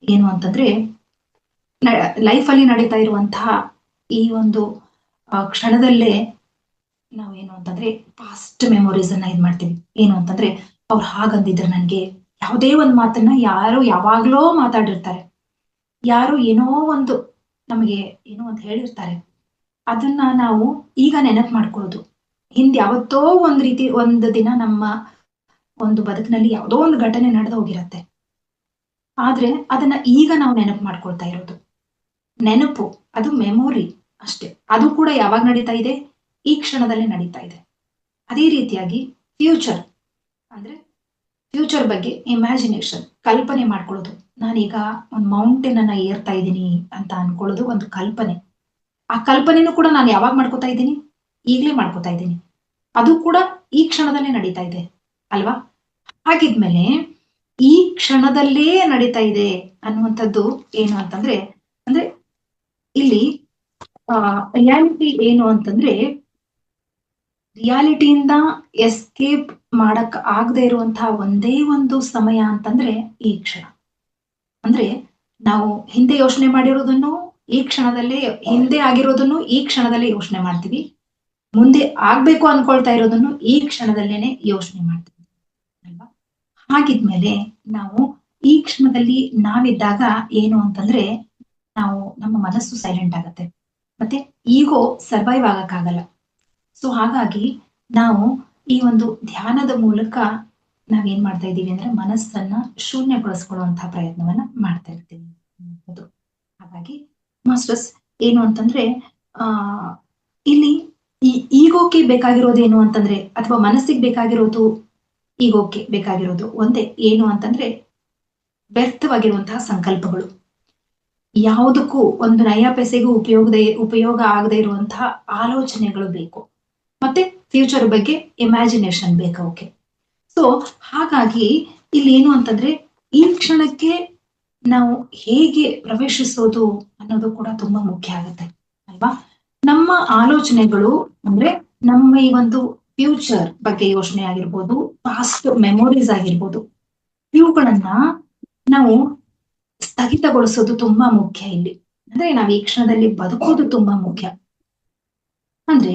ಏನು ಅಂತಂದ್ರೆ, ಲೈಫ್ ಅಲ್ಲಿ ನಡೀತಾ ಇರುವಂತಹ ಈ ಒಂದು ಕ್ಷಣದಲ್ಲೇ ನಾವೇನು ಅಂತಂದ್ರೆ ಪಾಸ್ಟ್ ಮೆಮೊರೀಸ್ ಅನ್ನ ಇದ್ ಮಾಡ್ತೀವಿ. ಏನು ಅಂತಂದ್ರೆ, ಅವ್ರು ಹಾಗಂದಿದ್ರು ನನ್ಗೆ, ಯಾವುದೇ ಒಂದು ಮಾತನ್ನ ಯಾರೋ ಯಾವಾಗ್ಲೋ ಮಾತಾಡಿರ್ತಾರೆ, ಯಾರು ಏನೋ ಒಂದು ನಮಗೆ ಏನೋ ಒಂದು ಹೇಳಿರ್ತಾರೆ, ಅದನ್ನ ನಾವು ಈಗ ನೆನಪು ಮಾಡ್ಕೊಳ್ಳೋದು. ಹಿಂದೆ ಯಾವತ್ತೋ ಒಂದ್ ರೀತಿ ಒಂದು ದಿನ ನಮ್ಮ ಒಂದು ಬದುಕಿನಲ್ಲಿ ಯಾವುದೋ ಒಂದು ಘಟನೆ ನಡೆದು ಹೋಗಿರತ್ತೆ, ಆದ್ರೆ ಅದನ್ನ ಈಗ ನಾವು ನೆನಪು ಮಾಡ್ಕೊಳ್ತಾ ಇರೋದು. ನೆನಪು ಅದು ಮೆಮೊರಿ ಅಷ್ಟೇ. ಅದು ಕೂಡ ಯಾವಾಗ ನಡೀತಾ ಇದೆ, ಈ ಕ್ಷಣದಲ್ಲೇ ನಡೀತಾ ಇದೆ. ಅದೇ ರೀತಿಯಾಗಿ ಫ್ಯೂಚರ್ ಅಂದ್ರೆ ಫ್ಯೂಚರ್ ಬಗ್ಗೆ ಇಮ್ಯಾಜಿನೇಷನ್, ಕಲ್ಪನೆ ಮಾಡ್ಕೊಳ್ಳೋದು. ನಾನೀಗ ಒಂದು ಮೌಂಟೇನ್ ಅನ್ನ ಏರ್ತಾ ಇದ್ದೀನಿ ಅಂತ ಅನ್ಕೊಳ್ಳೋದು ಒಂದು ಕಲ್ಪನೆ. ಆ ಕಲ್ಪನೆನೂ ಕೂಡ ನಾನು ಯಾವಾಗ ಮಾಡ್ಕೋತಾ ಇದ್ದೀನಿ, ಈಗ್ಲೇ ಮಾಡ್ಕೋತಾ ಇದ್ದೀನಿ. ಅದು ಕೂಡ ಈ ಕ್ಷಣದಲ್ಲೇ ನಡೀತಾ ಇದೆ ಅಲ್ವಾ. ಹಾಗಿದ್ಮೇಲೆ ಈ ಕ್ಷಣದಲ್ಲೇ ನಡೀತಾ ಇದೆ ಅನ್ನುವಂಥದ್ದು ಏನು ಅಂತಂದ್ರೆ, ಅಂದ್ರೆ ಇಲ್ಲಿ ರಿಯಾಲಿಟಿ ಏನು ಅಂತಂದ್ರೆ, ರಿಯಾಲಿಟಿಯಿಂದ ಎಸ್ಕೇಪ್ ಮಾಡಕ್ ಆಗದೆ ಇರುವಂತಹ ಒಂದೇ ಒಂದು ಸಮಯ ಅಂತಂದ್ರೆ ಈ ಕ್ಷಣ. ಅಂದ್ರೆ ನಾವು ಹಿಂದೆ ಯೋಚನೆ ಮಾಡಿರೋದನ್ನು ಈ ಕ್ಷಣದಲ್ಲೇ, ಹಿಂದೆ ಆಗಿರೋದನ್ನು ಈ ಕ್ಷಣದಲ್ಲೇ ಯೋಚನೆ ಮಾಡ್ತೀವಿ, ಮುಂದೆ ಆಗ್ಬೇಕು ಅನ್ಕೊಳ್ತಾ ಇರೋದನ್ನು ಈ ಕ್ಷಣದಲ್ಲೇನೆ ಯೋಚನೆ ಮಾಡ್ತೀವಿ ಅಲ್ವಾ. ಹಾಗಿದ್ಮೇಲೆ ನಾವು ಈ ಕ್ಷಣದಲ್ಲಿ ನಾವಿದ್ದಾಗ ಏನು ಅಂತಂದ್ರೆ, ನಾವು ನಮ್ಮ ಮನಸ್ಸು ಸೈಲೆಂಟ್ ಆಗತ್ತೆ, ಮತ್ತೆ ಈಗೋ ಸರ್ವೈವ್ ಆಗಕ್ಕಾಗಲ್ಲ. ಸೊ ಹಾಗಾಗಿ ನಾವು ಈ ಒಂದು ಧ್ಯಾನದ ಮೂಲಕ ನಾವೇನ್ ಮಾಡ್ತಾ ಇದ್ದೀವಿ ಅಂದ್ರೆ ಮನಸ್ಸನ್ನ ಶೂನ್ಯಗೊಳಿಸ್ಕೊಳ್ಳುವಂತಹ ಪ್ರಯತ್ನವನ್ನ ಮಾಡ್ತಾ ಇರ್ತೀವಿ. ಹಾಗಾಗಿ ಮಾಸ್ಟರ್ಸ್ ಏನು ಅಂತಂದ್ರೆ, ಆ ಇಲ್ಲಿ ಈ ಈಗೋಕೆ ಬೇಕಾಗಿರೋದೇನು ಅಂತಂದ್ರೆ, ಅಥವಾ ಮನಸ್ಸಿಗೆ ಬೇಕಾಗಿರೋದು, ಈಗೋಕೆ ಬೇಕಾಗಿರೋದು ಒಂದೇ. ಏನು ಅಂತಂದ್ರೆ ವ್ಯರ್ಥವಾಗಿರುವಂತಹ ಸಂಕಲ್ಪಗಳು, ಯಾವುದಕ್ಕೂ ಒಂದು ನಯ ಪೆಸೆಗೂ ಉಪಯೋಗ ಆಗದೆ ಇರುವಂತಹ ಆಲೋಚನೆಗಳು ಬೇಕು, ಮತ್ತೆ ಫ್ಯೂಚರ್ ಬಗ್ಗೆ ಇಮ್ಯಾಜಿನೇಷನ್ ಬೇಕು. ಓಕೆ, ಸೊ ಹಾಗಾಗಿ ಇಲ್ಲಿ ಏನು ಅಂತಂದ್ರೆ ಈ ಕ್ಷಣಕ್ಕೆ ನಾವು ಹೇಗೆ ಪ್ರವೇಶಿಸೋದು ಅನ್ನೋದು ಕೂಡ ತುಂಬಾ ಮುಖ್ಯ ಆಗುತ್ತೆ ಅಲ್ವಾ. ನಮ್ಮ ಆಲೋಚನೆಗಳು ಅಂದ್ರೆ ನಮ್ಮ ಈ ಒಂದು ಫ್ಯೂಚರ್ ಬಗ್ಗೆ ಯೋಚನೆ ಆಗಿರ್ಬೋದು, ಪಾಸ್ಟ್ ಮೆಮೊರೀಸ್ ಆಗಿರ್ಬೋದು, ಇವುಗಳನ್ನ ನಾವು ಸ್ಥಗಿತಗೊಳಿಸೋದು ತುಂಬಾ ಮುಖ್ಯ ಇಲ್ಲಿ. ಅಂದ್ರೆ ನಾವ್ ಈ ಕ್ಷಣದಲ್ಲಿ ಬದುಕೋದು ತುಂಬಾ ಮುಖ್ಯ. ಅಂದ್ರೆ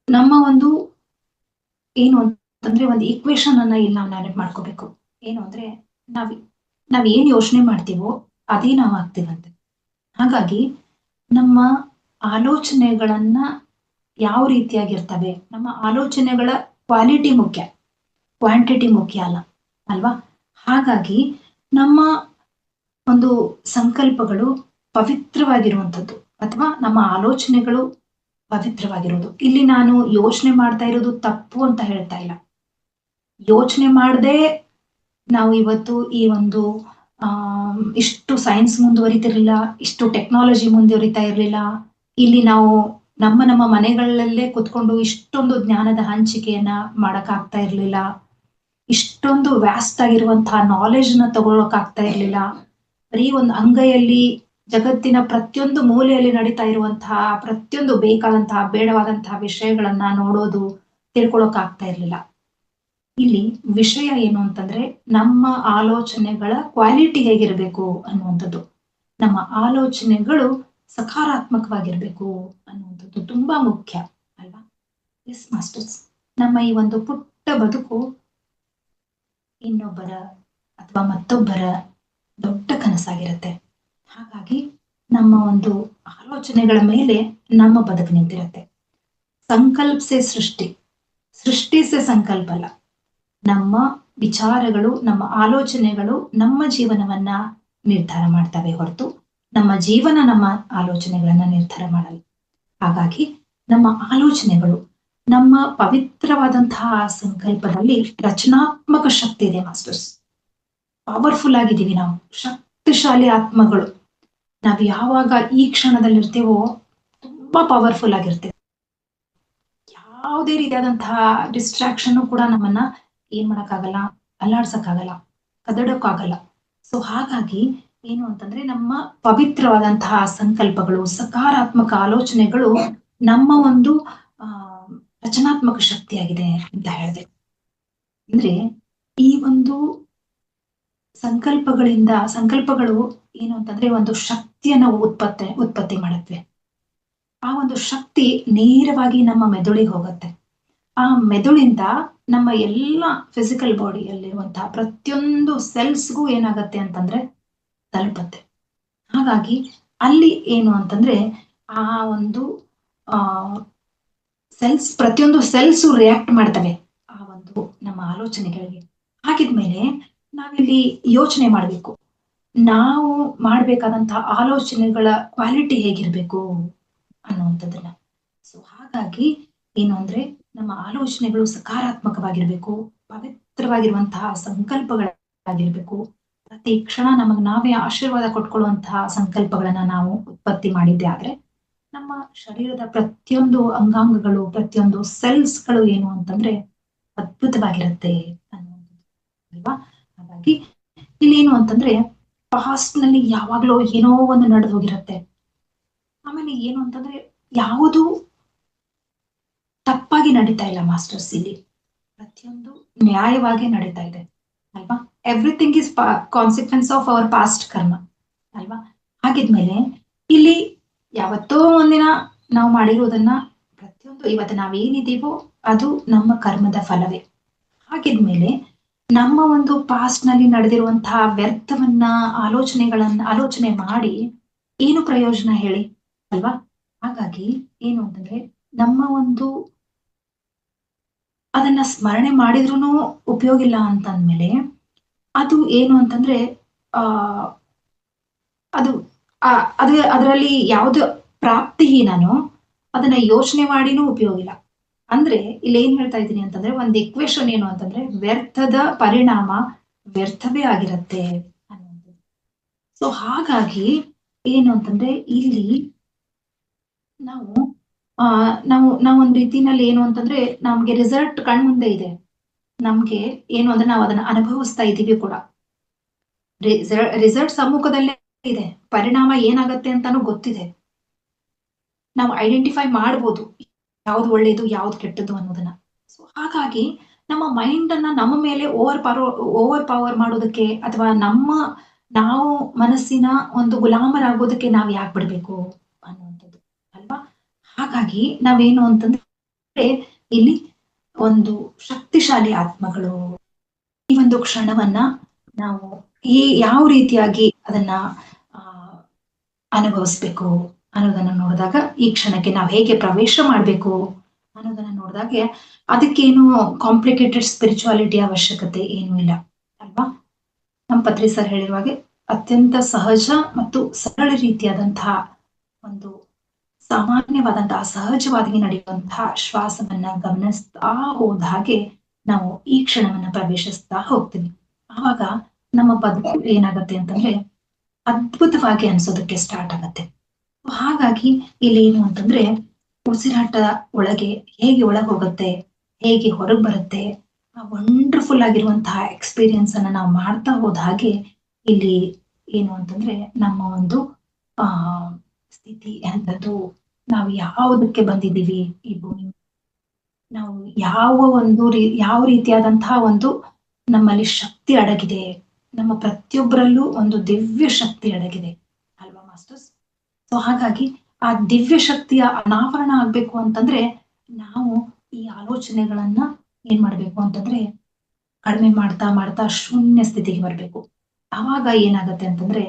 ನಮ್ಮ ಒಂದು ಏನು ಅಂತಂದ್ರೆ ಒಂದು ಈಕ್ವೇಶನ್ ಅನ್ನ ಇಲ್ಲಿ ನಾವು ನೆನಪು ಮಾಡ್ಕೋಬೇಕು. ಏನು ಅಂದ್ರೆ ನಾವ್ ಏನ್ ಯೋಚನೆ ಮಾಡ್ತೀವೋ ಅದೇ ನಾವು ಆಗ್ತೀವಂತೆ. ಹಾಗಾಗಿ ನಮ್ಮ ಆಲೋಚನೆಗಳನ್ನ ಯಾವ ರೀತಿಯಾಗಿರ್ತವೆ, ನಮ್ಮ ಆಲೋಚನೆಗಳ ಕ್ವಾಲಿಟಿ ಮುಖ್ಯ, ಕ್ವಾಂಟಿಟಿ ಮುಖ್ಯ ಅಲ್ಲ ಅಲ್ವಾ. ಹಾಗಾಗಿ ನಮ್ಮ ಒಂದು ಸಂಕಲ್ಪಗಳು ಪವಿತ್ರವಾಗಿರುವಂಥದ್ದು, ಅಥವಾ ನಮ್ಮ ಆಲೋಚನೆಗಳು ಪವಿತ್ರವಾಗಿರೋದು. ಇಲ್ಲಿ ನಾನು ಯೋಚನೆ ಮಾಡ್ತಾ ಇರೋದು ತಪ್ಪು ಅಂತ ಹೇಳ್ತಾ ಇಲ್ಲ. ಯೋಚನೆ ಮಾಡದೆ ನಾವು ಇವತ್ತು ಈ ಒಂದು ಇಷ್ಟು ಸೈನ್ಸ್ ಮುಂದುವರಿತಿರ್ಲಿಲ್ಲ, ಇಷ್ಟು ಟೆಕ್ನಾಲಜಿ ಮುಂದುವರಿತಾ ಇರ್ಲಿಲ್ಲ. ಇಲ್ಲಿ ನಾವು ನಮ್ಮ ಮನೆಗಳಲ್ಲೇ ಕುತ್ಕೊಂಡು ಇಷ್ಟೊಂದು ಜ್ಞಾನದ ಹಂಚಿಕೆಯನ್ನ ಮಾಡಕ್ ಆಗ್ತಾ ಇರ್ಲಿಲ್ಲ, ಇಷ್ಟೊಂದು ವ್ಯಾಸ್ಟ್ ಆಗಿರುವಂತಹ ನಾಲೆಜ್ ನ ತಗೊಳಕ್ ಆಗ್ತಾ ಇರ್ಲಿಲ್ಲ. ಬರೀ ಒಂದು ಅಂಗೈಯಲ್ಲಿ ಜಗತ್ತಿನ ಪ್ರತಿಯೊಂದು ಮೂಲೆಯಲ್ಲಿ ನಡೀತಾ ಇರುವಂತಹ ಪ್ರತಿಯೊಂದು ಬೇಕಾದಂತಹ ಬೇಡವಾದಂತಹ ವಿಷಯಗಳನ್ನ ನೋಡೋದು ತಿಳ್ಕೊಳಕ್ ಆಗ್ತಾ ಇರ್ಲಿಲ್ಲ. ಇಲ್ಲಿ ವಿಷಯ ಏನು ಅಂತಂದ್ರೆ ನಮ್ಮ ಆಲೋಚನೆಗಳ ಕ್ವಾಲಿಟಿ ಹೇಗಿರ್ಬೇಕು ಅನ್ನುವಂಥದ್ದು. ನಮ್ಮ ಆಲೋಚನೆಗಳು ಸಕಾರಾತ್ಮಕವಾಗಿರ್ಬೇಕು ಅನ್ನುವಂಥದ್ದು ತುಂಬಾ ಮುಖ್ಯ ಅಲ್ವಾ? ಎಸ್ ಮಾಸ್ಟರ್ಸ್, ನಮ್ಮ ಈ ಒಂದು ಪುಟ್ಟ ಬದುಕು ಇನ್ನೊಬ್ಬರ ಅಥವಾ ಮತ್ತೊಬ್ಬರ ದೊಡ್ಡ ಕನಸಾಗಿರುತ್ತೆ. ಹಾಗಾಗಿ ನಮ್ಮ ಒಂದು ಆಲೋಚನೆಗಳ ಮೇಲೆ ನಮ್ಮ ಬದುಕು ನಿಂತಿರುತ್ತೆ. ಸಂಕಲ್ಪಸೆ ಸೃಷ್ಟಿ, ಸೃಷ್ಟಿಸೆ ಸಂಕಲ್ಪ ಅಲ್ಲ. ನಮ್ಮ ವಿಚಾರಗಳು, ನಮ್ಮ ಆಲೋಚನೆಗಳು ನಮ್ಮ ಜೀವನವನ್ನ ನಿರ್ಧಾರ ಮಾಡ್ತವೆ ಹೊರತು ನಮ್ಮ ಜೀವನ ನಮ್ಮ ಆಲೋಚನೆಗಳನ್ನ ನಿರ್ಧಾರ ಮಾಡಲ್ಲ. ಹಾಗಾಗಿ ನಮ್ಮ ಆಲೋಚನೆಗಳು, ನಮ್ಮ ಪವಿತ್ರವಾದಂತಹ ಸಂಕಲ್ಪದಲ್ಲಿ ರಚನಾತ್ಮಕ ಶಕ್ತಿ ಇದೆ ಮಾಸ್ಟರ್ಸ್. ಪವರ್ಫುಲ್ ಆಗಿದ್ದೀವಿ ನಾವು, ಶಕ್ತಿಶಾಲಿ ಆತ್ಮಗಳು. ನಾವು ಯಾವಾಗ ಈ ಕ್ಷಣದಲ್ಲಿರ್ತೇವೋ ತುಂಬಾ ಪವರ್ಫುಲ್ ಆಗಿರ್ತೇವೆ. ಯಾವುದೇ ರೀತಿಯಾದಂತಹ ಡಿಸ್ಟ್ರಾಕ್ಷನ್ ಕೂಡ ನಮ್ಮನ್ನ ಏನ್ ಮಾಡಕ್ಕಾಗಲ್ಲ, ಅಲ್ಲಾಡ್ಸಕ್ಕಾಗಲ್ಲ, ಕದಡಕ್ಕಾಗಲ್ಲ. ಸೊ ಹಾಗಾಗಿ ಏನು ಅಂತಂದ್ರೆ ನಮ್ಮ ಪವಿತ್ರವಾದಂತಹ ಸಂಕಲ್ಪಗಳು, ಸಕಾರಾತ್ಮಕ ಆಲೋಚನೆಗಳು ನಮ್ಮ ಒಂದು ರಚನಾತ್ಮಕ ಶಕ್ತಿಯಾಗಿದೆ ಅಂತ ಹೇಳಿದೆ. ಅಂದ್ರೆ ಈ ಒಂದು ಸಂಕಲ್ಪಗಳು ಏನು ಅಂತಂದ್ರೆ ಒಂದು ಶಕ್ತಿಯನ್ನ ಉತ್ಪತ್ತಿ ಮಾಡುತ್ತವೆ. ಆ ಒಂದು ಶಕ್ತಿ ನೇರವಾಗಿ ನಮ್ಮ ಮೆದುಳಿಗೆ ಹೋಗುತ್ತೆ. ಆ ಮೆದುಳಿಂದ ನಮ್ಮ ಎಲ್ಲ ಫಿಸಿಕಲ್ ಬಾಡಿಯಲ್ಲಿರುವಂತಹ ಪ್ರತಿಯೊಂದು ಸೆಲ್ಸ್ಗೂ ಏನಾಗತ್ತೆ ಅಂತಂದ್ರೆ ತಲುಪತ್ತೆ. ಹಾಗಾಗಿ ಅಲ್ಲಿ ಏನು ಅಂತಂದ್ರೆ ಆ ಒಂದು ಪ್ರತಿಯೊಂದು ಸೆಲ್ಸು ರಿಯಾಕ್ಟ್ ಮಾಡ್ತವೆ ಆ ಒಂದು ನಮ್ಮ ಆಲೋಚನೆಗಳಿಗೆ. ಹಾಗಿದ್ಮೇಲೆ ನಾವಿಲ್ಲಿ ಯೋಚನೆ ಮಾಡ್ಬೇಕು, ನಾವು ಮಾಡ್ಬೇಕಾದಂತಹ ಆಲೋಚನೆಗಳ ಕ್ವಾಲಿಟಿ ಹೇಗಿರ್ಬೇಕು ಅನ್ನುವಂಥದ್ದನ್ನ. ಸೊ ಹಾಗಾಗಿ ಏನು ಅಂದ್ರೆ ನಮ್ಮ ಆಲೋಚನೆಗಳು ಸಕಾರಾತ್ಮಕವಾಗಿರ್ಬೇಕು, ಪವಿತ್ರವಾಗಿರುವಂತಹ ಸಂಕಲ್ಪಗಳಾಗಿರ್ಬೇಕು. ಪ್ರತಿ ಕ್ಷಣ ನಮಗ್ ನಾವೇ ಆಶೀರ್ವಾದ ಕೊಟ್ಕೊಳ್ಳುವಂತಹ ಸಂಕಲ್ಪಗಳನ್ನ ನಾವು ಉತ್ಪತ್ತಿ ಮಾಡಿದ್ದೆ ಆದ್ರೆ ನಮ್ಮ ಶರೀರದ ಪ್ರತಿಯೊಂದು ಅಂಗಾಂಗಗಳು, ಪ್ರತಿಯೊಂದು ಸೆಲ್ಸ್ಗಳು ಏನು ಅಂತಂದ್ರೆ ಅದ್ಭುತವಾಗಿರುತ್ತೆ ಅನ್ನುವಂಥದ್ದು ಅಲ್ವಾ? ಹಾಗಾಗಿ ಇಲ್ಲೇನು ಅಂತಂದ್ರೆ ಪಾಸ್ಟ್ ನಲ್ಲಿ ಯಾವಾಗ್ಲೂ ಏನೋ ಒಂದು ನಡೆದು ಹೋಗಿರುತ್ತೆ. ಆಮೇಲೆ ಏನು ಅಂತಂದ್ರೆ ಯಾವುದು ತಪ್ಪಾಗಿ ನಡೀತಾ ಇಲ್ಲ ಮಾಸ್ಟರ್ಸ್. ಇಲ್ಲಿ ಪ್ರತಿಯೊಂದು ನ್ಯಾಯವಾಗಿ ನಡೀತಾ ಇದೆ ಅಲ್ವಾ? Everything is consequence of our past ಕರ್ಮ ಅಲ್ವಾ? ಹಾಗಿದ್ಮೇಲೆ ಇಲ್ಲಿ ಯಾವತ್ತೋ ಒಂದಿನ ನಾವು ಮಾಡಿರುವುದನ್ನ ಪ್ರತಿಯೊಂದು ಇವತ್ತು ನಾವೇನಿದ್ದೀವೋ ಅದು ನಮ್ಮ ಕರ್ಮದ ಫಲವೇ. ಹಾಗಿದ್ಮೇಲೆ ನಮ್ಮ ಒಂದು ಪಾಸ್ಟ್ ನಲ್ಲಿ ನಡೆದಿರುವಂತಹ ವ್ಯರ್ಥವನ್ನ ಆಲೋಚನೆ ಮಾಡಿ ಏನು ಪ್ರಯೋಜನ ಹೇಳಿ ಅಲ್ವಾ? ಹಾಗಾಗಿ ಏನು ಅಂತಂದ್ರೆ ನಮ್ಮ ಒಂದು ಅದನ್ನ ಸ್ಮರಣೆ ಮಾಡಿದ್ರೂ ಉಪಯೋಗ ಇಲ್ಲ ಅಂತಂದ್ಮೇಲೆ ಅದು ಏನು ಅಂತಂದ್ರೆ ಅದು ಅದರಲ್ಲಿ ಯಾವ್ದು ಪ್ರಾಪ್ತಿಹೀನನೋ ಅದನ್ನ ಯೋಚನೆ ಮಾಡಿನೂ ಉಪಯೋಗ ಇಲ್ಲ. ಅಂದ್ರೆ ಇಲ್ಲಿ ಏನ್ ಹೇಳ್ತಾ ಇದ್ದೀನಿ ಅಂತಂದ್ರೆ ಒಂದು ಇಕ್ವೇಶನ್ ಏನು ಅಂತಂದ್ರೆ ವ್ಯರ್ಥದ ಪರಿಣಾಮ ವ್ಯರ್ಥವೇ ಆಗಿರತ್ತೆ ಅನ್ನೋದು. ಸೊ ಹಾಗಾಗಿ ಏನು ಅಂತಂದ್ರೆ ಇಲ್ಲಿ ನಾವು ನಾವೊಂದ್ ರೀತಿನಲ್ಲಿ ಏನು ಅಂತಂದ್ರೆ ನಮ್ಗೆ ರಿಸಲ್ಟ್ ಕಣ್ಮುಂದೆ ಇದೆ. ನಮ್ಗೆ ಏನು ಅಂದ್ರೆ ನಾವು ಅದನ್ನ ಅನುಭವಿಸ್ತಾ ಇದ್ದೀವಿ ಕೂಡ. ರಿಸಲ್ಟ್ ಸಮ್ಮುಖದಲ್ಲೇ ಇದೆ, ಪರಿಣಾಮ ಏನಾಗತ್ತೆ ಅಂತಾನು ಗೊತ್ತಿದೆ. ನಾವು ಐಡೆಂಟಿಫೈ ಮಾಡ್ಬೋದು ಯಾವ್ದು ಒಳ್ಳೇದು ಯಾವ್ದು ಕೆಟ್ಟದ್ದು ಅನ್ನೋದನ್ನ. ಸೊ ಹಾಗಾಗಿ ನಮ್ಮ ಮೈಂಡ್ ಅನ್ನ ನಮ್ಮ ಮೇಲೆ ಓವರ್ ಪವರ್ ಮಾಡೋದಕ್ಕೆ ಅಥವಾ ನಾವು ಮನಸ್ಸಿನ ಒಂದು ಗುಲಾಮರಾಗೋದಕ್ಕೆ ನಾವ್ ಯಾಕೆ ಬಿಡ್ಬೇಕು ಅನ್ನುವಂಥದ್ದು ಅಲ್ವಾ? ಹಾಗಾಗಿ ನಾವೇನು ಅಂತಂದ್ರೆ ಇಲ್ಲಿ ಒಂದು ಶಕ್ತಿಶಾಲಿ ಆತ್ಮಗಳು ಈ ಒಂದು ಕ್ಷಣವನ್ನ ನಾವು ಯಾವ ರೀತಿಯಾಗಿ ಅದನ್ನ ಅನುಭವಿಸ್ಬೇಕು ಅನ್ನೋದನ್ನ ನೋಡಿದಾಗ, ಈ ಕ್ಷಣಕ್ಕೆ ನಾವು ಹೇಗೆ ಪ್ರವೇಶ ಮಾಡ್ಬೇಕು ಅನ್ನೋದನ್ನ ನೋಡಿದಾಗೆ ಅದಕ್ಕೇನು ಕಾಂಪ್ಲಿಕೇಟೆಡ್ ಸ್ಪಿರಿಚುವಾಲಿಟಿ ಅವಶ್ಯಕತೆ ಏನೂ ಇಲ್ಲ ಅಲ್ವಾ? ನಮ್ಮ ಪತ್ರಿ ಸರ್ ಹೇಳಿರುವ ಹಾಗೆ ಅತ್ಯಂತ ಸಹಜ ಮತ್ತು ಸರಳ ರೀತಿಯಾದಂತಹ ಒಂದು ಸಾಮಾನ್ಯವಾದಂತಹ ಸಹಜವಾಗಿ ನಡೆಯುವಂತಹ ಶ್ವಾಸವನ್ನ ಗಮನಿಸ್ತಾ ಹೋದ ಹಾಗೆ ನಾವು ಈ ಕ್ಷಣವನ್ನ ಪ್ರವೇಶಿಸ್ತಾ ಹೋಗ್ತೀವಿ. ಆವಾಗ ನಮ್ಮ ಬದುಕು ಏನಾಗತ್ತೆ ಅಂತಂದ್ರೆ ಅದ್ಭುತವಾಗಿ ಅನ್ಸೋದಕ್ಕೆ ಸ್ಟಾರ್ಟ್ ಆಗತ್ತೆ. ಹಾಗಾಗಿ ಇಲ್ಲಿ ಏನು ಅಂತಂದ್ರೆ ಉಸಿರಾಟ ಒಳಗೆ ಹೇಗೆ ಒಳಗೆ ಹೋಗುತ್ತೆ, ಹೇಗೆ ಹೊರಗೆ ಬರುತ್ತೆ, ಆ ವಂಡರ್ಫುಲ್ ಆಗಿರುವಂತಹ ಎಕ್ಸ್ಪೀರಿಯನ್ಸ್ ಅನ್ನ ನಾವು ಮಾಡ್ತಾ ಹೋದ ಹಾಗೆ ಇಲ್ಲಿ ಏನು ಅಂತಂದ್ರೆ ನಮ್ಮ ಒಂದು ಆ ಸ್ಥಿತಿ ಅಂತದ್ದು ನಾವು ಯಾವುದಕ್ಕೆ ಬಂದಿದ್ದೀವಿ ಈ ಭೂಮಿ, ನಾವು ಯಾವ ರೀತಿಯಾದಂತಹ ಒಂದು ನಮ್ಮಲ್ಲಿ ಶಕ್ತಿ ಅಡಗಿದೆ, ನಮ್ಮ ಪ್ರತಿಯೊಬ್ಬರಲ್ಲೂ ಒಂದು ದಿವ್ಯ ಶಕ್ತಿ ಅಡಗಿದೆ ಅಲ್ವಾ ಮಾಸ್ಟರ್ಸ್? ಸೊ ಹಾಗಾಗಿ ಆ ದಿವ್ಯ ಶಕ್ತಿಯ ಅನಾವರಣ ಆಗ್ಬೇಕು ಅಂತಂದ್ರೆ ನಾವು ಈ ಆಲೋಚನೆಗಳನ್ನ ಏನ್ ಮಾಡ್ಬೇಕು ಅಂತಂದ್ರೆ ಕಡಿಮೆ ಮಾಡ್ತಾ ಮಾಡ್ತಾ ಶೂನ್ಯ ಸ್ಥಿತಿಗೆ ಬರ್ಬೇಕು. ಆವಾಗ ಏನಾಗತ್ತೆ ಅಂತಂದ್ರೆ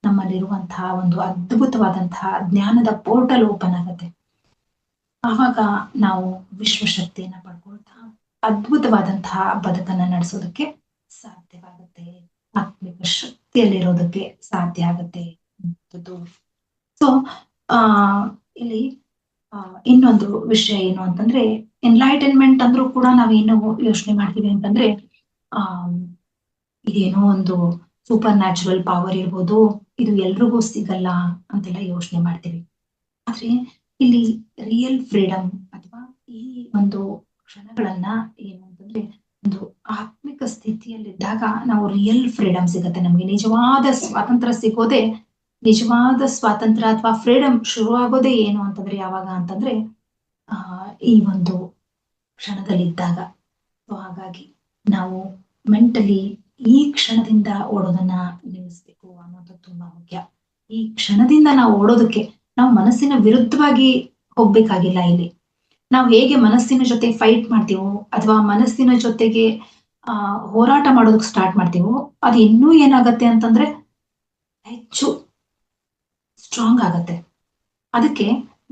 ನಮ್ಮಲ್ಲಿರುವಂತಹ ಒಂದು ಅದ್ಭುತವಾದಂತಹ ಜ್ಞಾನದ ಪೋರ್ಟಲ್ ಓಪನ್ ಆಗತ್ತೆ. ಆವಾಗ ನಾವು ವಿಶ್ವಶಕ್ತಿಯನ್ನ ಪಡ್ಕೊಳ್ತಾ ಅದ್ಭುತವಾದಂತಹ ಬದುಕನ್ನ ನಡೆಸೋದಕ್ಕೆ ಸಾಧ್ಯವಾಗುತ್ತೆ, ಆತ್ಮಿಕ ಶಕ್ತಿಯಲ್ಲಿರೋದಕ್ಕೆ ಸಾಧ್ಯ ಆಗುತ್ತೆ. ಸೊ ಆ ಇಲ್ಲಿ ಇನ್ನೊಂದು ವಿಷಯ ಏನು ಅಂತಂದ್ರೆ ಎನ್ಲೈಟನ್ಮೆಂಟ್ ಅಂದ್ರೂ ಕೂಡ ನಾವೇನು ಯೋಚನೆ ಮಾಡ್ತೀವಿ ಅಂತಂದ್ರೆ ಆ ಇದೇನೋ ಒಂದು ಸೂಪರ್ ನ್ಯಾಚುರಲ್ ಪವರ್ ಇರ್ಬೋದು, ಇದು ಎಲ್ರಿಗೂ ಸಿಗಲ್ಲ ಅಂತೆಲ್ಲ ಯೋಚನೆ ಮಾಡ್ತೀವಿ. ಆದ್ರೆ ಇಲ್ಲಿ ರಿಯಲ್ ಫ್ರೀಡಮ್ ಅಥವಾ ಈ ಒಂದು ಕ್ಷಣಗಳನ್ನ ಏನು ಅಂತಂದ್ರೆ ಒಂದು ಆತ್ಮಿಕ ಸ್ಥಿತಿಯಲ್ಲಿದ್ದಾಗ ನಾವು ರಿಯಲ್ ಫ್ರೀಡಮ್ ಸಿಗತ್ತೆ ನಮ್ಗೆ. ನಿಜವಾದ ಸ್ವಾತಂತ್ರ್ಯ ಸಿಗೋದೇ, ನಿಜವಾದ ಸ್ವಾತಂತ್ರ್ಯ ಅಥವಾ ಫ್ರೀಡಮ್ ಶುರುವಾಗೋದೇ ಏನು ಅಂತಂದ್ರೆ ಯಾವಾಗ ಅಂತಂದ್ರೆ ಈ ಒಂದು ಕ್ಷಣದಲ್ಲಿದ್ದಾಗ. ಸೊ ಹಾಗಾಗಿ ನಾವು ಮೆಂಟಲಿ ಈ ಕ್ಷಣದಿಂದ ಓಡೋದನ್ನ ನಿಲ್ಲಿಸ್ಬೇಕು ಅನ್ನೋದು ತುಂಬಾ ಮುಖ್ಯ. ಈ ಕ್ಷಣದಿಂದ ನಾವು ಓಡೋದಕ್ಕೆ ನಾವು ಮನಸ್ಸಿನ ವಿರುದ್ಧವಾಗಿ ಹೋಗ್ಬೇಕಾಗಿಲ್ಲ. ಇಲ್ಲಿ ನಾವು ಹೇಗೆ ಮನಸ್ಸಿನ ಜೊತೆ ಫೈಟ್ ಮಾಡ್ತೀವೋ ಅಥವಾ ಮನಸ್ಸಿನ ಜೊತೆಗೆ ಹೋರಾಟ ಮಾಡೋದಕ್ಕೆ ಸ್ಟಾರ್ಟ್ ಮಾಡ್ತೀವೋ ಅದು ಇನ್ನೂ ಏನಾಗತ್ತೆ ಅಂತಂದ್ರೆ ಹೆಚ್ಚು ಸ್ಟ್ರಾಂಗ್ ಆಗತ್ತೆ. ಅದಕ್ಕೆ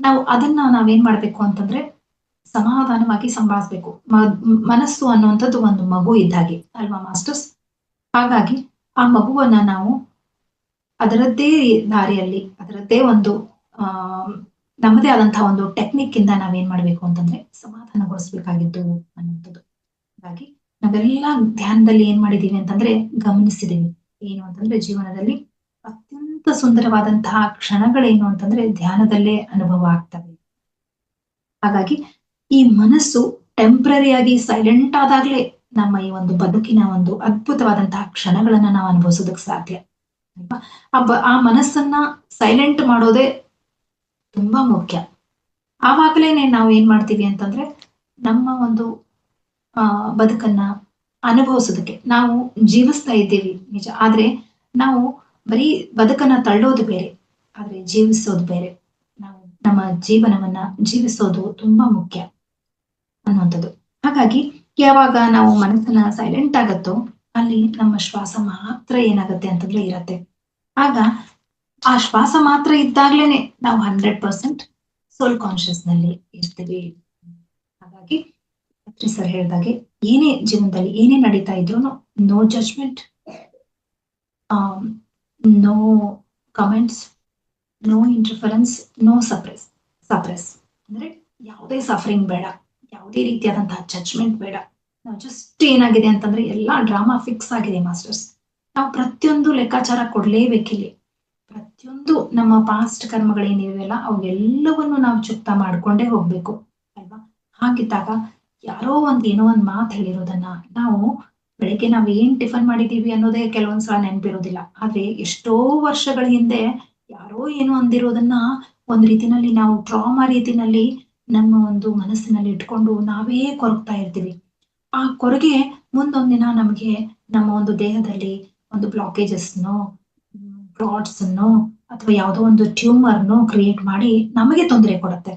ನಾವು ಅದನ್ನ ನಾವೇನ್ ಮಾಡ್ಬೇಕು ಅಂತಂದ್ರೆ ಸಮಾಧಾನವಾಗಿ ಸಂಭಾಳಿಸ್ಬೇಕು. ಮನಸ್ಸು ಅನ್ನುವಂಥದ್ದು ಒಂದು ಮಗು ಇದ್ದಾಗೆ ಅಲ್ವಾ ಮಾಸ್ಟರ್ಸ್? ಹಾಗಾಗಿ ಆ ಮಗುವನ್ನ ನಾವು ಅದರದ್ದೇ ದಾರಿಯಲ್ಲಿ ಅದರದ್ದೇ ಒಂದು ನಮ್ಮದೇ ಆದಂತಹ ಒಂದು ಟೆಕ್ನಿಕ್ ಇಂದ ನಾವೇನ್ ಮಾಡ್ಬೇಕು ಅಂತಂದ್ರೆ ಸಮಾಧಾನಗೊಳಿಸ್ಬೇಕಾಗಿದ್ದು ಅನ್ನುವಂಥದ್ದು. ಹಾಗಾಗಿ ನಾವೆಲ್ಲ ಧ್ಯಾನದಲ್ಲಿ ಏನ್ ಮಾಡಿದೀವಿ ಅಂತಂದ್ರೆ ಗಮನಿಸಿದೀವಿ ಏನು ಅಂತಂದ್ರೆ ಜೀವನದಲ್ಲಿ ಅತ್ಯಂತ ಸುಂದರವಾದಂತಹ ಕ್ಷಣಗಳೇನು ಅಂತಂದ್ರೆ ಧ್ಯಾನದಲ್ಲೇ ಅನುಭವ ಆಗ್ತವೆ. ಹಾಗಾಗಿ ಈ ಮನಸ್ಸು ಟೆಂಪ್ರರಿಯಾಗಿ ಸೈಲೆಂಟ್ ಆದಾಗ್ಲೇ ನಮ್ಮ ಈ ಒಂದು ಬದುಕಿನ ಒಂದು ಅದ್ಭುತವಾದಂತಹ ಕ್ಷಣಗಳನ್ನ ನಾವು ಅನುಭವಿಸೋದಕ್ಕೆ ಸಾಧ್ಯ ಅಲ್ವಾ? ಆ ಮನಸ್ಸನ್ನ ಸೈಲೆಂಟ್ ಮಾಡೋದೇ ತುಂಬಾ ಮುಖ್ಯ. ಆವಾಗ್ಲೇನೆ ನಾವು ಏನ್ ಮಾಡ್ತೀವಿ ಅಂತಂದ್ರೆ ನಮ್ಮ ಒಂದು ಬದುಕನ್ನ ಅನುಭವಿಸೋದಕ್ಕೆ ನಾವು ಜೀವಿಸ್ತಾ ಇದ್ದೀವಿ ನಿಜ, ಆದ್ರೆ ನಾವು ಬರೀ ಬದುಕನ್ನ ತಳ್ಳೋದು ಬೇರೆ, ಆದ್ರೆ ಜೀವಿಸೋದು ಬೇರೆ. ನಾವು ನಮ್ಮ ಜೀವನವನ್ನ ಜೀವಿಸೋದು ತುಂಬಾ ಮುಖ್ಯ ಅನ್ನುವಂಥದ್ದು. ಹಾಗಾಗಿ ಯಾವಾಗ ನಾವು ಮನಸ್ಸನ್ನ ಸೈಲೆಂಟ್ ಆಗತ್ತೋ ಅಲ್ಲಿ ನಮ್ಮ ಶ್ವಾಸ ಮಾತ್ರ ಏನಾಗತ್ತೆ ಅಂತಂದ್ರೆ ಇರತ್ತೆ. ಆಗ ಆ ಶ್ವಾಸ ಮಾತ್ರ ಇದ್ದಾಗ್ಲೇನೆ ನಾವು 100% ಸೋಲ್ ಕಾನ್ಶಿಯಸ್ ನಲ್ಲಿ ಇರ್ತೀವಿ. ಹಾಗಾಗಿ ಸರ್ ಹೇಳ್ದಾಗೆ ಏನೇ ಜೀವನದಲ್ಲಿ ಏನೇ ನಡೀತಾ ಇದ್ರು no judgement, no comments, no interference, no suppress ಅಂದ್ರೆ ಯಾವುದೇ ಸಫರಿಂಗ್ ಬೇಡ, ಯಾವುದೇ ರೀತಿಯಾದಂತಹ ಜಡ್ಜ್ಮೆಂಟ್ ಬೇಡ. ನಾವು ಜಸ್ಟ್ ಏನಾಗಿದೆ ಅಂತಂದ್ರೆ ಎಲ್ಲಾ ಡ್ರಾಮಾ ಫಿಕ್ಸ್ ಆಗಿದೆ ಮಾಸ್ಟರ್ಸ್. ನಾವು ಪ್ರತಿಯೊಂದು ಲೆಕ್ಕಾಚಾರ ಕೊಡ್ಲೇಬೇಕಿಲ್ಲಿ. ಪ್ರತಿಯೊಂದು ನಮ್ಮ ಪಾಸ್ಟ್ ಕರ್ಮಗಳೇನಿವೆಯಲ್ಲ ಅವೆಲ್ಲವನ್ನು ನಾವು ಚುಕ್ತ ಮಾಡ್ಕೊಂಡೇ ಹೋಗ್ಬೇಕು ಅಲ್ವಾ? ಹಾಗಿದ್ದಾಗ ಯಾರೋ ಏನೋ ಒಂದ್ ಮಾತು ಹೇಳಿರೋದನ್ನ ನಾವು ಬೆಳಿಗ್ಗೆ ನಾವ್ ಏನ್ ಟಿಫನ್ ಮಾಡಿದೀವಿ ಅನ್ನೋದೇ ಕೆಲವೊಂದ್ಸಲ ನೆನಪಿರೋದಿಲ್ಲ. ಆದ್ರೆ ಎಷ್ಟೋ ವರ್ಷಗಳ ಹಿಂದೆ ಯಾರೋ ಏನೋ ಅಂದಿರೋದನ್ನ ಒಂದ್ ರೀತಿನಲ್ಲಿ ನಾವು ಟ್ರಾಮಾ ರೀತಿನಲ್ಲಿ ನಮ್ಮ ಒಂದು ಮನಸ್ಸಿನಲ್ಲಿ ಇಟ್ಕೊಂಡು ನಾವೇ ಕೊರಗ್ತಾ ಇರ್ತೀವಿ. ಆ ಕೊರಗೆ ಮುಂದೊಂದಿನ ನಮ್ಗೆ ನಮ್ಮ ಒಂದು ದೇಹದಲ್ಲಿ ಒಂದು ಬ್ಲಾಕೇಜಸ್ನೋ ಕ್ಲಾಟ್ಸ್ ಅನ್ನೋ ಅಥವಾ ಯಾವುದೋ ಒಂದು ಟ್ಯೂಮರ್ನೋ ಕ್ರಿಯೇಟ್ ಮಾಡಿ ನಮಗೆ ತೊಂದರೆ ಕೊಡುತ್ತೆ.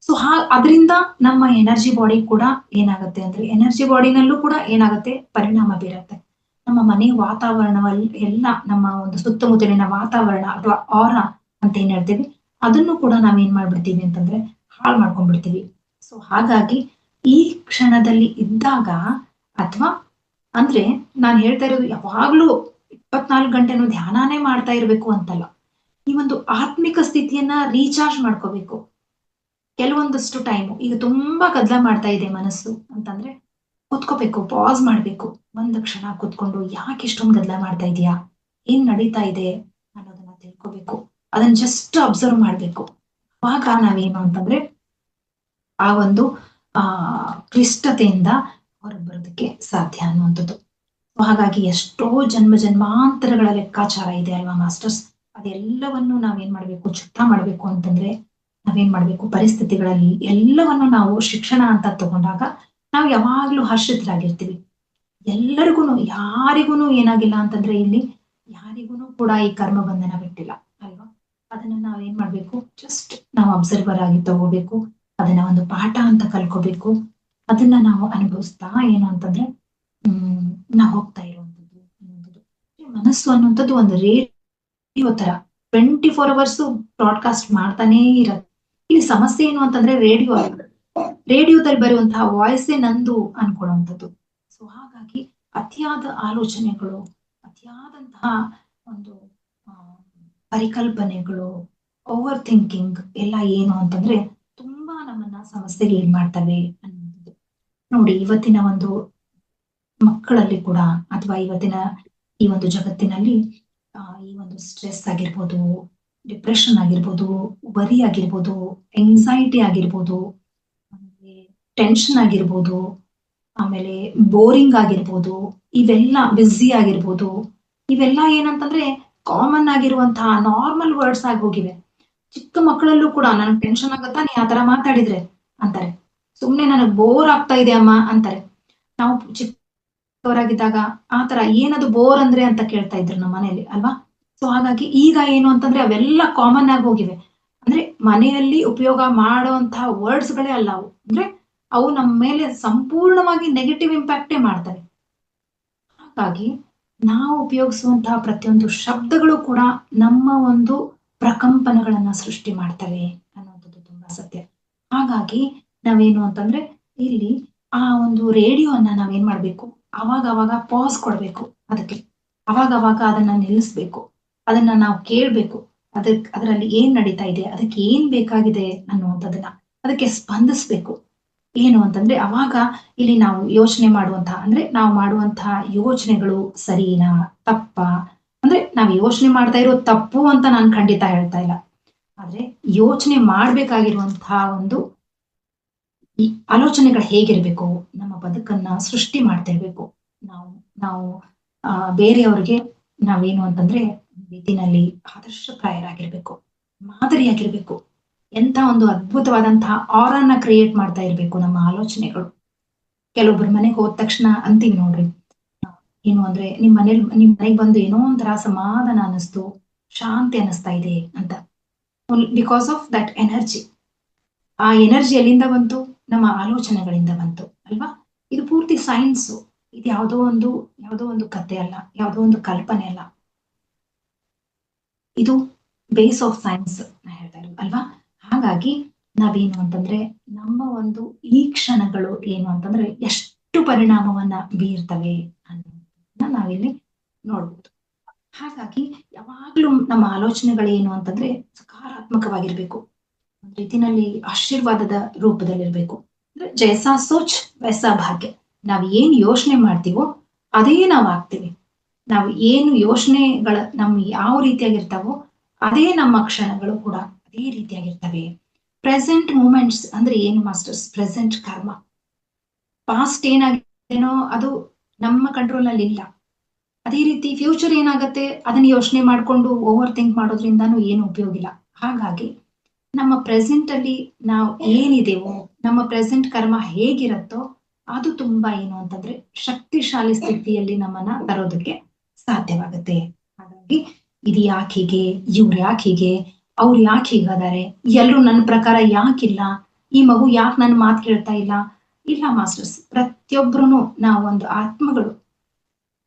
ಸೊ ಅದರಿಂದ ನಮ್ಮ ಎನರ್ಜಿ ಬಾಡಿ ಕೂಡ ಏನಾಗುತ್ತೆ ಅಂದ್ರೆ ಎನರ್ಜಿ ಬಾಡಿನಲ್ಲೂ ಕೂಡ ಏನಾಗುತ್ತೆ ಪರಿಣಾಮ ಬೀರುತ್ತೆ. ನಮ್ಮ ಮನೆ ವಾತಾವರಣವಲ್ಲಿ ಎಲ್ಲ ನಮ್ಮ ಒಂದು ಸುತ್ತಮುತ್ತಲಿನ ವಾತಾವರಣ ಅಥವಾ ಆರಾ ಅಂತ ಏನ್ ಹೇಳ್ತೀವಿ ಅದನ್ನು ಕೂಡ ನಾವೇನ್ ಮಾಡ್ಬಿಡ್ತೀವಿ ಅಂತಂದ್ರೆ ಹಾಳು ಮಾಡ್ಕೊಂಡ್ಬಿಡ್ತೀವಿ. ಸೊ ಹಾಗಾಗಿ ಈ ಕ್ಷಣದಲ್ಲಿ ಇದ್ದಾಗ ಅಥವಾ ಅಂದ್ರೆ ನಾನ್ ಹೇಳ್ತಾ ಇರೋದು ಯಾವಾಗ್ಲೂ 24 ಗಂಟೆನೂ ಧ್ಯಾನಾನೇ ಮಾಡ್ತಾ ಇರ್ಬೇಕು ಅಂತಲ್ಲ. ಈ ಒಂದು ಆತ್ಮಿಕ ಸ್ಥಿತಿಯನ್ನ ರೀಚಾರ್ಜ್ ಮಾಡ್ಕೋಬೇಕು. ಕೆಲವೊಂದಷ್ಟು ಟೈಮು ಈಗ ತುಂಬಾ ಗದ್ದಲ ಮಾಡ್ತಾ ಇದೆ ಮನಸ್ಸು ಅಂತಂದ್ರೆ ಕುತ್ಕೋಬೇಕು, ಪಾಸ್ ಮಾಡ್ಬೇಕು. ಒಂದು ಕ್ಷಣ ಕುತ್ಕೊಂಡು ಯಾಕೆ ಇಷ್ಟೊಂದು ಗದ್ದಲ ಮಾಡ್ತಾ ಇದೀಯಾ, ಏನ್ ನಡೀತಾ ಇದೆ ಅನ್ನೋದನ್ನ ತಿಳ್ಕೋಬೇಕು. ಅದನ್ನ ಜಸ್ಟ್ ಅಬ್ಸರ್ವ್ ಮಾಡ್ಬೇಕು. ಅವಾಗ ನಾವೇನು ಅಂತಂದ್ರೆ ಆ ಒಂದು ಕ್ಲಿಷ್ಟತೆಯಿಂದ ಹೊರಗೆ ಬರೋದಕ್ಕೆ ಸಾಧ್ಯ ಅನ್ನುವಂಥದ್ದು. ಹಾಗಾಗಿ ಎಷ್ಟೋ ಜನ್ಮಾಂತರಗಳ ಲೆಕ್ಕಾಚಾರ ಇದೆ ಅಲ್ವಾ ಮಾಸ್ಟರ್ಸ್? ಅದೆಲ್ಲವನ್ನು ನಾವೇನ್ ಮಾಡ್ಬೇಕು, ಚಿತ್ತ ಮಾಡ್ಬೇಕು ಅಂತಂದ್ರೆ ನಾವೇನ್ ಮಾಡ್ಬೇಕು, ಪರಿಸ್ಥಿತಿಗಳಲ್ಲಿ ಎಲ್ಲವನ್ನು ನಾವು ಶಿಕ್ಷಣ ಅಂತ ತಗೊಂಡಾಗ ನಾವು ಯಾವಾಗ್ಲೂ ಹರ್ಷಿತರಾಗಿರ್ತೀವಿ. ಎಲ್ಲರಿಗೂ ಯಾರಿಗೂ ಏನಾಗಿಲ್ಲ ಅಂತಂದ್ರೆ ಇಲ್ಲಿ ಯಾರಿಗೂ ಕೂಡ ಈ ಕರ್ಮ ಬಂಧನ ಬಿಟ್ಟಿಲ್ಲ ಅಲ್ವಾ. ಅದನ್ನ ನಾವೇನ್ ಮಾಡ್ಬೇಕು, ಜಸ್ಟ್ ನಾವು ಅಬ್ಸರ್ವರ್ ಆಗಿ ತಗೋಬೇಕು, ಅದನ್ನ ಒಂದು ಪಾಠ ಅಂತ ಕಲ್ಕೋಬೇಕು, ಅದನ್ನ ನಾವು ಅನುಭವಿಸ್ತಾ ಏನು ಅಂತಂದ್ರೆ ಹ್ಮ್ ನಾವು ಹೋಗ್ತಾ ಇರುವಂತದ್ದು ಅನ್ನುವಂಥದ್ದು. ಮನಸ್ಸು ಅನ್ನುವಂಥದ್ದು ಒಂದು ರೇಡಿಯೋ ತರ 24 hours ಬ್ರಾಡ್ಕಾಸ್ಟ್ ಮಾಡ್ತಾನೇ ಇರತ್ತೆ. ಇಲ್ಲಿ ಸಮಸ್ಯೆ ಏನು ಅಂತಂದ್ರೆ ರೇಡಿಯೋದಲ್ಲಿ ಬರುವಂತಹ ವಾಯ್ಸೇ ನಂದು ಅನ್ಕೊಳ್ಳುವಂಥದ್ದು. ಸೊ ಹಾಗಾಗಿ ಅತಿಯಾದ ಆಲೋಚನೆಗಳು, ಅತಿಯಾದಂತಹ ಒಂದು ಆ, ಪರಿಕಲ್ಪನೆಗಳು, ಓವರ್ ಥಿಂಕಿಂಗ್ ಎಲ್ಲ ಏನು ಅಂತಂದ್ರೆ ತುಂಬಾ ನಮ್ಮನ್ನ ಸಮಸ್ಯೆಗೆ ಏನ್ ಮಾಡ್ತವೆ ಅನ್ನೋದು. ನೋಡಿ, ಇವತ್ತಿನ ಒಂದು ಮಕ್ಕಳಲ್ಲಿ ಕೂಡ ಅಥವಾ ಇವತ್ತಿನ ಈ ಒಂದು ಜಗತ್ತಿನಲ್ಲಿ ಈ ಒಂದು ಸ್ಟ್ರೆಸ್ ಆಗಿರ್ಬೋದು, ಡಿಪ್ರೆಷನ್ ಆಗಿರ್ಬೋದು, ವರಿ ಆಗಿರ್ಬೋದು, ಎಂಗ್ಸೈಟಿ ಆಗಿರ್ಬೋದು, ಆಮೇಲೆ ಟೆನ್ಷನ್ ಆಗಿರ್ಬೋದು, ಆಮೇಲೆ ಬೋರಿಂಗ್ ಆಗಿರ್ಬೋದು, ಇವೆಲ್ಲ ಬ್ಯುಸಿ ಆಗಿರ್ಬೋದು, ಇವೆಲ್ಲ ಏನಂತಂದ್ರೆ ಕಾಮನ್ ಆಗಿರುವಂತಹ ನಾರ್ಮಲ್ ವರ್ಡ್ಸ್ ಆಗಿ ಹೋಗಿವೆ. ಚಿಕ್ಕ ಮಕ್ಕಳಲ್ಲೂ ಕೂಡ ನನಗ್ ಟೆನ್ಷನ್ ಆಗತ್ತಾ ನೀ ಆತರ ಮಾತಾಡಿದ್ರೆ ಅಂತಾರೆ. ಸುಮ್ನೆ ನನಗ್ ಬೋರ್ ಆಗ್ತಾ ಇದೆ ಅಮ್ಮ ಅಂತಾರೆ. ನಾವು ಚಿಕ್ಕವರಾಗಿದ್ದಾಗ ಆತರ ಏನದು ಬೋರ್ ಅಂದ್ರೆ ಅಂತ ಕೇಳ್ತಾ ಇದ್ರು ನಮ್ಮ ಮನೆಯಲ್ಲಿ ಅಲ್ವಾ. ಸೊ ಹಾಗಾಗಿ ಈಗ ಏನು ಅಂತಂದ್ರೆ ಅವೆಲ್ಲ ಕಾಮನ್ ಆಗಿ ಹೋಗಿವೆ. ಅಂದ್ರೆ ಮನೆಯಲ್ಲಿ ಉಪಯೋಗ ಮಾಡುವಂತಹ ವರ್ಡ್ಸ್ ಗಳೇ ಅಲ್ಲ ಅವು. ಅಂದ್ರೆ ಅವು ನಮ್ಮ ಮೇಲೆ ಸಂಪೂರ್ಣವಾಗಿ ನೆಗೆಟಿವ್ ಇಂಪ್ಯಾಕ್ಟೇ ಮಾಡ್ತವೆ. ಹಾಗಾಗಿ ನಾವು ಉಪಯೋಗಿಸುವಂತಹ ಪ್ರತಿಯೊಂದು ಶಬ್ದಗಳು ಕೂಡ ನಮ್ಮ ಒಂದು ಪ್ರಕಂಪನಗಳನ್ನ ಸೃಷ್ಟಿ ಮಾಡ್ತವೆ ಅನ್ನೋದು ತುಂಬಾ ಸತ್ಯ. ಹಾಗಾಗಿ ನಾವೇನು ಅಂತಂದ್ರೆ ಇಲ್ಲಿ ಆ ಒಂದು ರೇಡಿಯೋನ ನಾವೇನ್ ಮಾಡ್ಬೇಕು, ಅವಾಗ ಪಾಸ್ ಕೊಡ್ಬೇಕು. ಅದಕ್ಕೆ ಅವಾಗ ಅದನ್ನ ನಿಲ್ಲಿಸ್ಬೇಕು, ಅದನ್ನ ನಾವು ಕೇಳ್ಬೇಕು. ಅದರಲ್ಲಿ ಏನ್ ನಡೀತಾ ಇದೆ, ಅದಕ್ಕೆ ಏನ್ ಬೇಕಾಗಿದೆ ಅನ್ನುವಂಥದ್ದನ್ನ ಅದಕ್ಕೆ ಸ್ಪಂದಿಸ್ಬೇಕು. ಏನು ಅಂತಂದ್ರೆ ಅವಾಗ ಇಲ್ಲಿ ನಾವು ಯೋಚನೆ ಮಾಡುವಂತಹ, ಅಂದ್ರೆ ನಾವು ಮಾಡುವಂತಹ ಯೋಚನೆಗಳು ಸರಿನಾ ತಪ್ಪ, ಅಂದ್ರೆ ನಾವು ಯೋಚನೆ ಮಾಡ್ತಾ ಇರೋ ತಪ್ಪು ಅಂತ ನಾನು ಖಂಡಿತ ಹೇಳ್ತಾ ಇಲ್ಲ. ಆದ್ರೆ ಯೋಚನೆ ಮಾಡ್ಬೇಕಾಗಿರುವಂತಹ ಒಂದು ಈ ಆಲೋಚನೆಗಳು ಹೇಗಿರ್ಬೇಕು, ನಮ್ಮ ಬದುಕನ್ನ ಸೃಷ್ಟಿ ಮಾಡ್ತಿರ್ಬೇಕು. ನಾವು ನಾವು ಬೇರೆಯವ್ರಿಗೆ ನಾವೇನು ಅಂತಂದ್ರೆ ರೀತಿನಲ್ಲಿ ಆದರ್ಶಪ್ರಾಯರಾಗಿರ್ಬೇಕು, ಮಾದರಿಯಾಗಿರ್ಬೇಕು. ಎಂತ ಒಂದು ಅದ್ಭುತವಾದಂತಹ ಆರನ್ನ ಕ್ರಿಯೇಟ್ ಮಾಡ್ತಾ ಇರ್ಬೇಕು ನಮ್ಮ ಆಲೋಚನೆಗಳು. ಕೆಲವೊಬ್ರು ಮನೆಗೆ ಹೋದ ತಕ್ಷಣ ಅಂತೀವಿ ನೋಡ್ರಿ, ಏನು ಅಂದ್ರೆ ನಿಮ್ ಮನೆಗೆ ಬಂದು ಏನೋ ಒಂಥರ ಸಮಾಧಾನ ಅನಿಸ್ತು, ಶಾಂತಿ ಅನಿಸ್ತಾ ಇದೆ ಅಂತ. Because of that energy. ಆ ಎನರ್ಜಿ ಎಲ್ಲಿಂದ ಬಂತು, ನಮ್ಮ ಆಲೋಚನೆಗಳಿಂದ ಬಂತು ಅಲ್ವಾ. ಇದು ಪೂರ್ತಿ ಸೈನ್ಸು. ಇದು ಯಾವುದೋ ಒಂದು ಕತೆ ಅಲ್ಲ, ಯಾವುದೋ ಒಂದು ಕಲ್ಪನೆ ಅಲ್ಲ. ಇದು ಬೇಸ್ ಆಫ್ ಸೈನ್ಸ್ ನಾ ಹೇಳ್ತಾ ಇರೋದು ಅಲ್ವಾ. ಹಾಗಾಗಿ ನಾವೇನು ಅಂತಂದ್ರೆ ನಮ್ಮ ಒಂದು ಈ ಕ್ಷಣಗಳು ಏನು ಅಂತಂದ್ರೆ ಎಷ್ಟು ಪರಿಣಾಮವನ್ನ ಬೀರ್ತವೆ ಅನ್ನೋದನ್ನ ನಾವಿಲ್ಲಿ ನೋಡ್ಬೋದು. ಹಾಗಾಗಿ ಯಾವಾಗ್ಲೂ ನಮ್ಮ ಆಲೋಚನೆಗಳೇನು ಅಂತಂದ್ರೆ ಸಕಾರಾತ್ಮಕವಾಗಿರ್ಬೇಕು, ಒಂದ್ ರೀತಿನಲ್ಲಿ ಆಶೀರ್ವಾದದ ರೂಪದಲ್ಲಿರ್ಬೇಕು. ಅಂದ್ರೆ ಜೈಸಾ ಸೋಚ್ ವೈಸಾ ಭಾಗ್ಯ. ನಾವ್ ಏನ್ ಯೋಚನೆ ಮಾಡ್ತೀವೋ ಅದೇ ನಾವ್ ಆಗ್ತೀವಿ. ನಾವು ಏನು ಯೋಚನೆಗಳ ಯಾವ ರೀತಿಯಾಗಿರ್ತಾವೋ ಅದೇ ನಮ್ಮ ಕ್ಷಣಗಳು ಕೂಡ ಅದೇ ರೀತಿಯಾಗಿರ್ತವೆ. ಪ್ರೆಸೆಂಟ್ ಮೂಮೆಂಟ್ಸ್ ಅಂದ್ರೆ ಏನು ಮಾಸ್ಟರ್ಸ್, ಪ್ರೆಸೆಂಟ್ ಕರ್ಮ. ಪಾಸ್ಟ್ ಏನಾಗಿದೆನೋ ಅದು ನಮ್ಮ ಕಂಟ್ರೋಲ್ ಅಲ್ಲಿ ಇಲ್ಲ. ಅದೇ ರೀತಿ ಫ್ಯೂಚರ್ ಏನಾಗತ್ತೆ ಅದನ್ನ ಯೋಚನೆ ಮಾಡ್ಕೊಂಡು ಓವರ್ ಥಿಂಕ್ ಮಾಡೋದ್ರಿಂದಾನು ಏನು ಉಪಯೋಗ ಇಲ್ಲ. ಹಾಗಾಗಿ ನಮ್ಮ ಪ್ರೆಸೆಂಟ್ ಅಲ್ಲಿ ನಾವು ಏನಿದೆವೋ, ನಮ್ಮ ಪ್ರೆಸೆಂಟ್ ಕರ್ಮ ಹೇಗಿರತ್ತೋ ಅದು ತುಂಬಾ ಏನು ಅಂತಂದ್ರೆ ಶಕ್ತಿಶಾಲಿ ಸ್ಥಿತಿಯಲ್ಲಿ ನಮ್ಮನ್ನ ತರೋದಕ್ಕೆ ಸಾಧ್ಯವಾಗುತ್ತೆ. ಹಾಗಾಗಿ ಇದು ಯಾಕೆ ಹೀಗೆ, ಇವ್ರು ಯಾಕೆ ಹೀಗೆ, ಅವ್ರು ಯಾಕೆ ಹೀಗಾದಾರೆ, ಎಲ್ರು ನನ್ನ ಪ್ರಕಾರ ಯಾಕಿಲ್ಲ, ಈ ಮಗು ಯಾಕೆ ನನ್ನ ಮಾತು ಕೇಳ್ತಾ ಇಲ್ಲ. ಇಲ್ಲ ಮಾಸ್ಟರ್ಸ್, ಪ್ರತಿಯೊಬ್ರು ನಾವೊಂದು ಆತ್ಮಗಳು.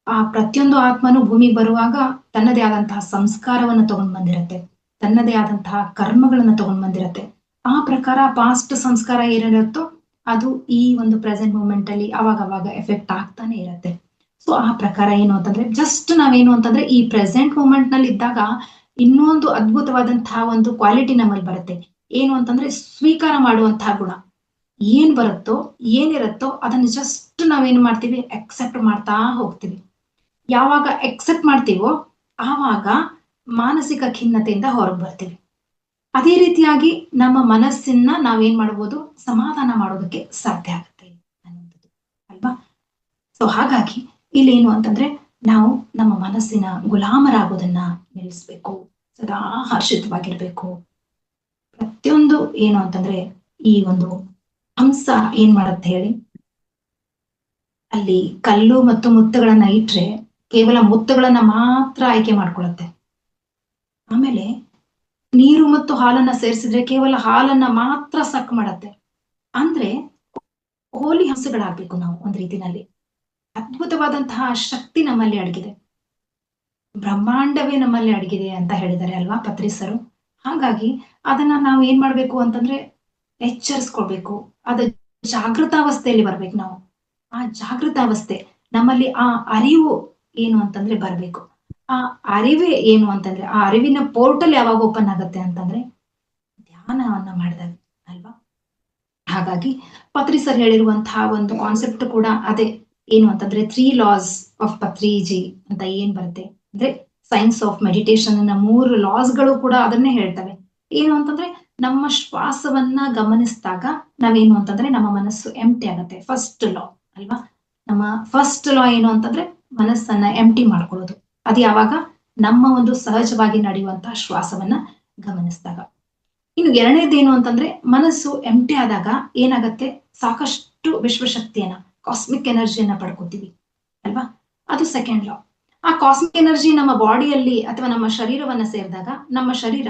ಆ ಪ್ರತಿಯೊಂದು ಆತ್ಮನು ಭೂಮಿಗೆ ಬರುವಾಗ ತನ್ನದೇ ಆದಂತಹ ಸಂಸ್ಕಾರವನ್ನ ತಗೊಂಡ್ ಬಂದಿರತ್ತೆ, ತನ್ನದೇ ಆದಂತಹ ಕರ್ಮಗಳನ್ನ ತಗೊಂಡ್ ಬಂದಿರತ್ತೆ. ಆ ಪ್ರಕಾರ ಪಾಸ್ಟ್ ಸಂಸ್ಕಾರ ಏನಿರುತ್ತೋ ಅದು ಈ ಒಂದು ಪ್ರೆಸೆಂಟ್ ಮೂಮೆಂಟ್ ಅಲ್ಲಿ ಅವಾಗ ಎಫೆಕ್ಟ್ ಆಗ್ತಾನೆ ಇರತ್ತೆ. ಸೊ ಆ ಪ್ರಕಾರ ಏನು ಅಂತಂದ್ರೆ ಜಸ್ಟ್ ನಾವೇನು ಅಂತಂದ್ರೆ ಈ ಪ್ರೆಸೆಂಟ್ ಮೂಮೆಂಟ್ ನಲ್ಲಿ ಇದ್ದಾಗ ಇನ್ನೊಂದು ಅದ್ಭುತವಾದಂತಹ ಒಂದು ಕ್ವಾಲಿಟಿ ನಮ್ಮಲ್ಲಿ ಬರುತ್ತೆ. ಏನು ಅಂತಂದ್ರೆ ಸ್ವೀಕಾರ ಮಾಡುವಂತಹ ಗುಣ. ಏನ್ ಬರುತ್ತೋ ಏನಿರುತ್ತೋ ಅದನ್ನ ಜಸ್ಟ್ ನಾವೇನು ಮಾಡ್ತೀವಿ, ಅಕ್ಸೆಪ್ಟ್ ಮಾಡ್ತಾ ಹೋಗ್ತೀವಿ. ಯಾವಾಗ ಎಕ್ಸೆಪ್ಟ್ ಮಾಡ್ತೀವೋ ಆವಾಗ ಮಾನಸಿಕ ಖಿನ್ನತೆಯಿಂದ ಹೊರಗೆ ಬರ್ತೀವಿ. ಅದೇ ರೀತಿಯಾಗಿ ನಮ್ಮ ಮನಸ್ಸನ್ನ ನಾವೇನ್ ಮಾಡ್ಬೋದು, ಸಮಾಧಾನ ಮಾಡೋದಕ್ಕೆ ಸಾಧ್ಯ ಆಗುತ್ತೆ ಅನ್ನುವಂಥದ್ದು ಅಲ್ವಾ. ಸೊ ಹಾಗಾಗಿ ಇಲ್ಲಿ ಏನು ಅಂತಂದ್ರೆ ನಾವು ನಮ್ಮ ಮನಸ್ಸಿನ ಗುಲಾಮರಾಗೋದನ್ನ ನಿಲ್ಲಿಸ್ಬೇಕು. ಸದಾ ಹರ್ಷಿತವಾಗಿರ್ಬೇಕು. ಪ್ರತಿಯೊಂದು ಏನು ಅಂತಂದ್ರೆ ಈ ಒಂದು ಹಂಸ ಏನ್ ಮಾಡತ್ತೆ ಹೇಳಿ, ಅಲ್ಲಿ ಕಲ್ಲು ಮತ್ತು ಮುತ್ತುಗಳನ್ನ ಇಟ್ರೆ ಕೇವಲ ಮುತ್ತುಗಳನ್ನ ಮಾತ್ರ ಆಯ್ಕೆ ಮಾಡ್ಕೊಳತ್ತೆ. ಆಮೇಲೆ ನೀರು ಮತ್ತು ಹಾಲನ್ನ ಸೇರಿಸಿದ್ರೆ ಕೇವಲ ಹಾಲನ್ನ ಮಾತ್ರ ಸಕ್ ಮಾಡತ್ತೆ. ಅಂದ್ರೆ ಹೋಲಿ ಹಂಸಗಳಾಗ್ಬೇಕು ನಾವು ಒಂದ್ ರೀತಿನಲ್ಲಿ. ಅದ್ಭುತವಾದಂತಹ ಶಕ್ತಿ ನಮ್ಮಲ್ಲಿ ಅಡಗಿದೆ, ಬ್ರಹ್ಮಾಂಡವೇ ನಮ್ಮಲ್ಲಿ ಅಡಗಿದೆ ಅಂತ ಹೇಳಿದ್ದಾರೆ ಅಲ್ವಾ ಪತ್ರಿಸರು. ಹಾಗಾಗಿ ಅದನ್ನ ನಾವು ಏನ್ ಮಾಡ್ಬೇಕು ಅಂತಂದ್ರೆ ಎಚ್ಚರಿಸ್ಕೊಳ್ಬೇಕು. ಅದ ಜಾಗೃತಾವಸ್ಥೆಯಲ್ಲಿ ಬರ್ಬೇಕು ನಾವು. ಆ ಜಾಗೃತಾವಸ್ಥೆ ನಮ್ಮಲ್ಲಿ ಆ ಅರಿವು ಏನು ಅಂತಂದ್ರೆ ಬರ್ಬೇಕು. ಆ ಅರಿವೇ ಏನು ಅಂತಂದ್ರೆ ಆ ಅರಿವಿನ ಪೋರ್ಟಲ್ ಯಾವಾಗ ಓಪನ್ ಆಗತ್ತೆ ಅಂತಂದ್ರೆ ಧ್ಯಾನವನ್ನ ಮಾಡಿದಾಗ ಅಲ್ವಾ. ಹಾಗಾಗಿ ಪತ್ರಿ ಸರ್ ಹೇಳಿರುವಂತಹ ಒಂದು ಕಾನ್ಸೆಪ್ಟ್ ಕೂಡ ಅದೇ. ಏನು ಅಂತಂದ್ರೆ 3 ಲಾಸ್ ಆಫ್ ಪತ್ರಿಜಿ ಅಂತ ಏನ್ ಬರುತ್ತೆ ಅಂದ್ರೆ ಸೈನ್ಸ್ ಆಫ್ ಮೆಡಿಟೇಷನ್ ನ 3 ಲಾಸ್ಗಳು ಕೂಡ ಅದನ್ನೇ ಹೇಳ್ತವೆ. ಏನು ಅಂತಂದ್ರೆ ನಮ್ಮ ಶ್ವಾಸವನ್ನ ಗಮನಿಸಿದಾಗ ನಾವೇನು ಅಂತಂದ್ರೆ ನಮ್ಮ ಮನಸ್ಸು ಎಂಟಿ ಆಗತ್ತೆ, ಫಸ್ಟ್ ಲಾ ಅಲ್ವಾ. ನಮ್ಮ ಫಸ್ಟ್ ಲಾ ಏನು ಅಂತಂದ್ರೆ ಮನಸ್ಸನ್ನ ಎಂಟಿ ಮಾಡ್ಕೊಳ್ಳೋದು. ಅದು ಯಾವಾಗ ನಮ್ಮ ಒಂದು ಸಹಜವಾಗಿ ನಡೆಯುವಂತಹ ಶ್ವಾಸವನ್ನ ಗಮನಿಸಿದಾಗ. ಇನ್ನು ಎರಡನೇದೇನು ಅಂತಂದ್ರೆ ಮನಸ್ಸು ಎಂಟಿ ಆದಾಗ ಏನಾಗತ್ತೆ, ಸಾಕಷ್ಟು ವಿಶ್ವಶಕ್ತಿಯನ್ನ ಕಾಸ್ಮಿಕ್ ಎನರ್ಜಿಯನ್ನ ಪಡ್ಕೋತೀವಿ ಅಲ್ವಾ. ಅದು ಸೆಕೆಂಡ್ ಲಾ. ಆ ಕಾಸ್ಮಿಕ್ ಎನರ್ಜಿ ನಮ್ಮ ಬಾಡಿಯಲ್ಲಿ ಅಥವಾ ನಮ್ಮ ಶರೀರವನ್ನ ಸೇರಿದಾಗ ನಮ್ಮ ಶರೀರ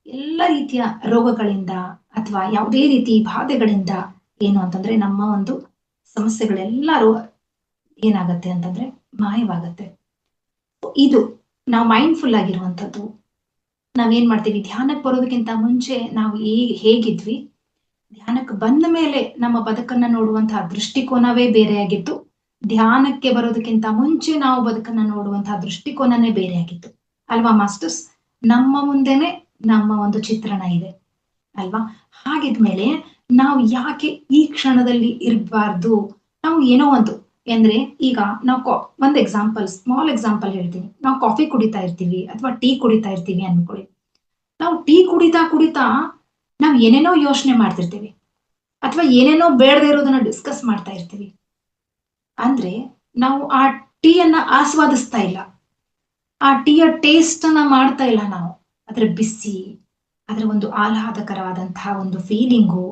ಎಲ್ಲ ರೀತಿಯ ರೋಗಗಳಿಂದ ಅಥವಾ ಯಾವುದೇ ರೀತಿ ಬಾಧೆಗಳಿಂದ ಏನು ಅಂತಂದ್ರೆ ನಮ್ಮ ಒಂದು ಸಮಸ್ಯೆಗಳೆಲ್ಲರೂ ಏನಾಗತ್ತೆ ಅಂತಂದ್ರೆ ಮಾಯವಾಗತ್ತೆ. ಇದು ನಾವು ಮೈಂಡ್ಫುಲ್ ಆಗಿರುವಂಥದ್ದು. ನಾವೇನ್ ಮಾಡ್ತೀವಿ, ಧ್ಯಾನಕ್ಕೆ ಬರೋದಕ್ಕಿಂತ ಮುಂಚೆ ನಾವು ಹೇಗಿದ್ವಿ, ಧ್ಯಾನಕ್ಕೆ ಬಂದ ಮೇಲೆ ನಮ್ಮ ಬದುಕನ್ನ ನೋಡುವಂತಹ ದೃಷ್ಟಿಕೋನವೇ ಬೇರೆಯಾಗಿತ್ತು. ಧ್ಯಾನಕ್ಕೆ ಬರೋದಕ್ಕಿಂತ ಮುಂಚೆ ನಾವು ಬದುಕನ್ನ ನೋಡುವಂತಹ ದೃಷ್ಟಿಕೋನನೇ ಬೇರೆಯಾಗಿತ್ತು ಅಲ್ವಾ ಮಾಸ್ಟರ್ಸ್. ನಮ್ಮ ಮುಂದೆನೆ ನಮ್ಮ ಒಂದು ಚಿತ್ರಣ ಇದೆ ಅಲ್ವಾ. ಹಾಗಿದ್ಮೇಲೆ ನಾವು ಯಾಕೆ ಈ ಕ್ಷಣದಲ್ಲಿ ಇರಬಾರ್ದು. ನಾವು ಏನೋ ಒಂದು ಅಂದ್ರೆ ಈಗ ನಾವು ಒಂದ್ ಎಕ್ಸಾಂಪಲ್, ಸ್ಮಾಲ್ ಎಕ್ಸಾಂಪಲ್ ಹೇಳ್ತೀನಿ. ನಾವು ಕಾಫಿ ಕುಡಿತಾ ಇರ್ತೀವಿ ಅಥವಾ ಟೀ ಕುಡಿತಾ ಇರ್ತೀವಿ ಅನ್ಕೊಳ್ಳಿ. ನಾವು ಟೀ ಕುಡಿತಾ ಕುಡಿತಾ ನಾವ್ ಏನೇನೋ ಯೋಚನೆ ಮಾಡ್ತಿರ್ತೀವಿ ಅಥವಾ ಏನೇನೋ ಬೇಡದೇ ಇರೋದನ್ನ ಡಿಸ್ಕಸ್ ಮಾಡ್ತಾ ಇರ್ತೀವಿ. ಅಂದ್ರೆ ನಾವು ಆ ಟೀಯನ್ನ ಆಸ್ವಾದಿಸ್ತಾ ಇಲ್ಲ, ಆ ಟೀಯ ಟೇಸ್ಟ್ ಅನ್ನ ಮಾಡ್ತಾ ಇಲ್ಲ ನಾವು. ಅದ್ರ ಬಿಸಿ, ಅದ್ರ ಒಂದು ಆಹ್ಲಾದಕರವಾದಂತಹ ಒಂದು ಫೀಲಿಂಗು,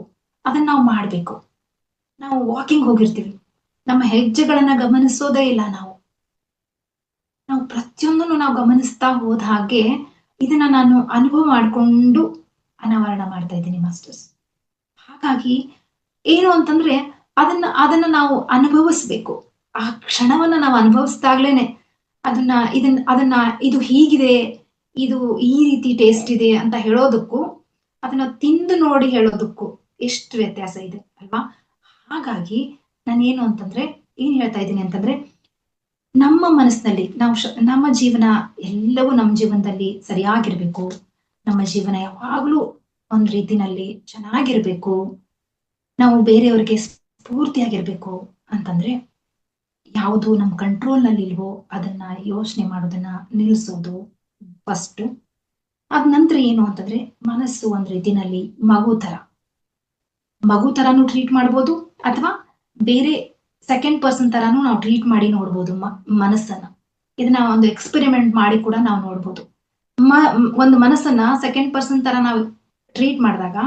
ಅದನ್ನ ನಾವು ಮಾಡ್ಬೇಕು. ನಾವು ವಾಕಿಂಗ್ ಹೋಗಿರ್ತೀವಿ, ನಮ್ಮ ಹೆಜ್ಜೆಗಳನ್ನ ಗಮನಿಸೋದೇ ಇಲ್ಲ ನಾವು. ನಾವು ಪ್ರತಿಯೊಂದನ್ನು ನಾವು ಗಮನಿಸ್ತಾ ಹೋದ ಹಾಗೆ ಇದನ್ನ ನಾನು ಅನುಭವ ಮಾಡಿಕೊಂಡು ಅನಾವರಣ ಮಾಡ್ತಾ ಇದ್ದೀನಿ ಮಾಸ್ಟರ್ಸ್. ಹಾಗಾಗಿ ಏನು ಅಂತಂದ್ರೆ ಅದನ್ನ ನಾವು ಅನುಭವಿಸ್ಬೇಕು. ಆ ಕ್ಷಣವನ್ನ ನಾವು ಅನುಭವಿಸ್ದಾಗ್ಲೇನೆ ಅದನ್ನ ಇದು ಹೀಗಿದೆ, ಇದು ಈ ರೀತಿ ಟೇಸ್ಟ್ ಇದೆ ಅಂತ ಹೇಳೋದಕ್ಕೂ ಅದನ್ನ ತಿಂದು ನೋಡಿ ಹೇಳೋದಕ್ಕೂ ಎಷ್ಟು ವ್ಯತ್ಯಾಸ ಇದೆ ಅಲ್ವಾ. ಹಾಗಾಗಿ ನಾನೇನು ಅಂತಂದ್ರೆ ಏನ್ ಹೇಳ್ತಾ ಇದ್ದೀನಿ ಅಂತಂದ್ರೆ ನಮ್ಮ ಮನಸ್ಸಿನಲ್ಲಿ ನಮ್ಮ ಜೀವನ ಎಲ್ಲವೂ ನಮ್ಮ ಜೀವನದಲ್ಲಿ ಸರಿಯಾಗಿರ್ಬೇಕು. ನಮ್ಮ ಜೀವನ ಯಾವಾಗ್ಲೂ ಒಂದ್ ರೀತಿನಲ್ಲಿ ಚೆನ್ನಾಗಿರ್ಬೇಕು. ನಾವು ಬೇರೆಯವ್ರಿಗೆ ಸ್ಫೂರ್ತಿಯಾಗಿರ್ಬೇಕು ಅಂತಂದ್ರೆ ಯಾವುದು ನಮ್ಮ ಕಂಟ್ರೋಲ್ ನಲ್ಲಿ ಇಲ್ವೋ ಅದನ್ನ ಯೋಚನೆ ಮಾಡೋದನ್ನ ನಿಲ್ಲಿಸೋದು ಫಸ್ಟ್. ಅದ್ ನಂತರ ಏನು ಅಂತಂದ್ರೆ ಮನಸ್ಸು ಒಂದ್ ರೀತಿನಲ್ಲಿ ಮಗು ತರಾನು ಟ್ರೀಟ್ ಮಾಡ್ಬೋದು ಅಥವಾ ಬೇರೆ ಸೆಕೆಂಡ್ ಪರ್ಸನ್ ತರಾನು ನಾವು ಟ್ರೀಟ್ ಮಾಡಿ ನೋಡ್ಬೋದು ಮನಸ್ಸನ್ನ. ಇದನ್ನ ಒಂದು ಎಕ್ಸ್ಪೆರಿಮೆಂಟ್ ಮಾಡಿ ಕೂಡ ನಾವು ನೋಡ್ಬೋದು. ಒಂದು ಮನಸ್ಸನ್ನ ಸೆಕೆಂಡ್ ಪರ್ಸನ್ ತರ ನಾವು ಟ್ರೀಟ್ ಮಾಡಿದಾಗ,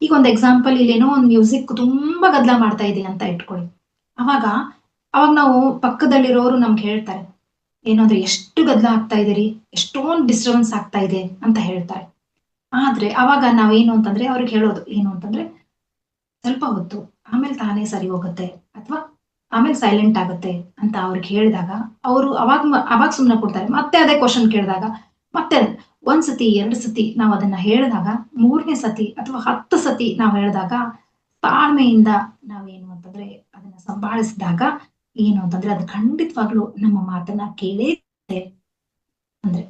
ಈಗ ಒಂದು ಎಕ್ಸಾಂಪಲ್, ಇಲ್ಲೇನೋ ಒಂದು ಮ್ಯೂಸಿಕ್ ತುಂಬಾ ಗದ್ದಲ ಮಾಡ್ತಾ ಇದೆ ಅಂತ ಇಟ್ಕೊಳ್ಳಿ. ಅವಾಗ ನಾವು ಪಕ್ಕದಲ್ಲಿರೋರು ನಮ್ಗೆ ಹೇಳ್ತಾರೆ, ಏನಂದ್ರೆ ಎಷ್ಟು ಗದ್ದಲ ಆಗ್ತಾ ಇದೀರಿ, ಎಷ್ಟೊಂದು ಡಿಸ್ಟರ್ಬೆನ್ಸ್ ಆಗ್ತಾ ಇದೆ ಅಂತ ಹೇಳ್ತಾರೆ. ಆದ್ರೆ ಅವಾಗ ನಾವೇನು ಅಂತಂದ್ರೆ ಅವ್ರಿಗೆ ಹೇಳೋದು ಏನು ಅಂತಂದ್ರೆ ಸ್ವಲ್ಪ ಹೊತ್ತು ಆಮೇಲೆ ತಾನೇ ಸರಿ ಹೋಗುತ್ತೆ ಅಥವಾ ಆಮೇಲೆ ಸೈಲೆಂಟ್ ಆಗುತ್ತೆ ಅಂತ ಅವ್ರಿಗೆ ಹೇಳಿದಾಗ ಅವರು ಅವಾಗ ಸುಮ್ಮನೆ ಕೊಡ್ತಾರೆ. ಮತ್ತೆ ಅದೇ ಕ್ವಶನ್ ಕೇಳಿದಾಗ ಮತ್ತೆ ಒಂದ್ ಸತಿ 2 ಸತಿ ನಾವು ಅದನ್ನ ಹೇಳಿದಾಗ, 3ನೇ ಸತಿ ಅಥವಾ 10 ಸತಿ ನಾವು ಹೇಳಿದಾಗ ತಾಳ್ಮೆಯಿಂದ ನಾವೇನು ಅಂತಂದ್ರೆ ಅದನ್ನ ಸಂಭಾಳಿಸಿದಾಗ ಏನು ಅಂತಂದ್ರೆ ಅದು ಖಂಡಿತವಾಗ್ಲೂ ನಮ್ಮ ಮಾತನ್ನ ಕೇಳೇ ಅಂದ್ರೆ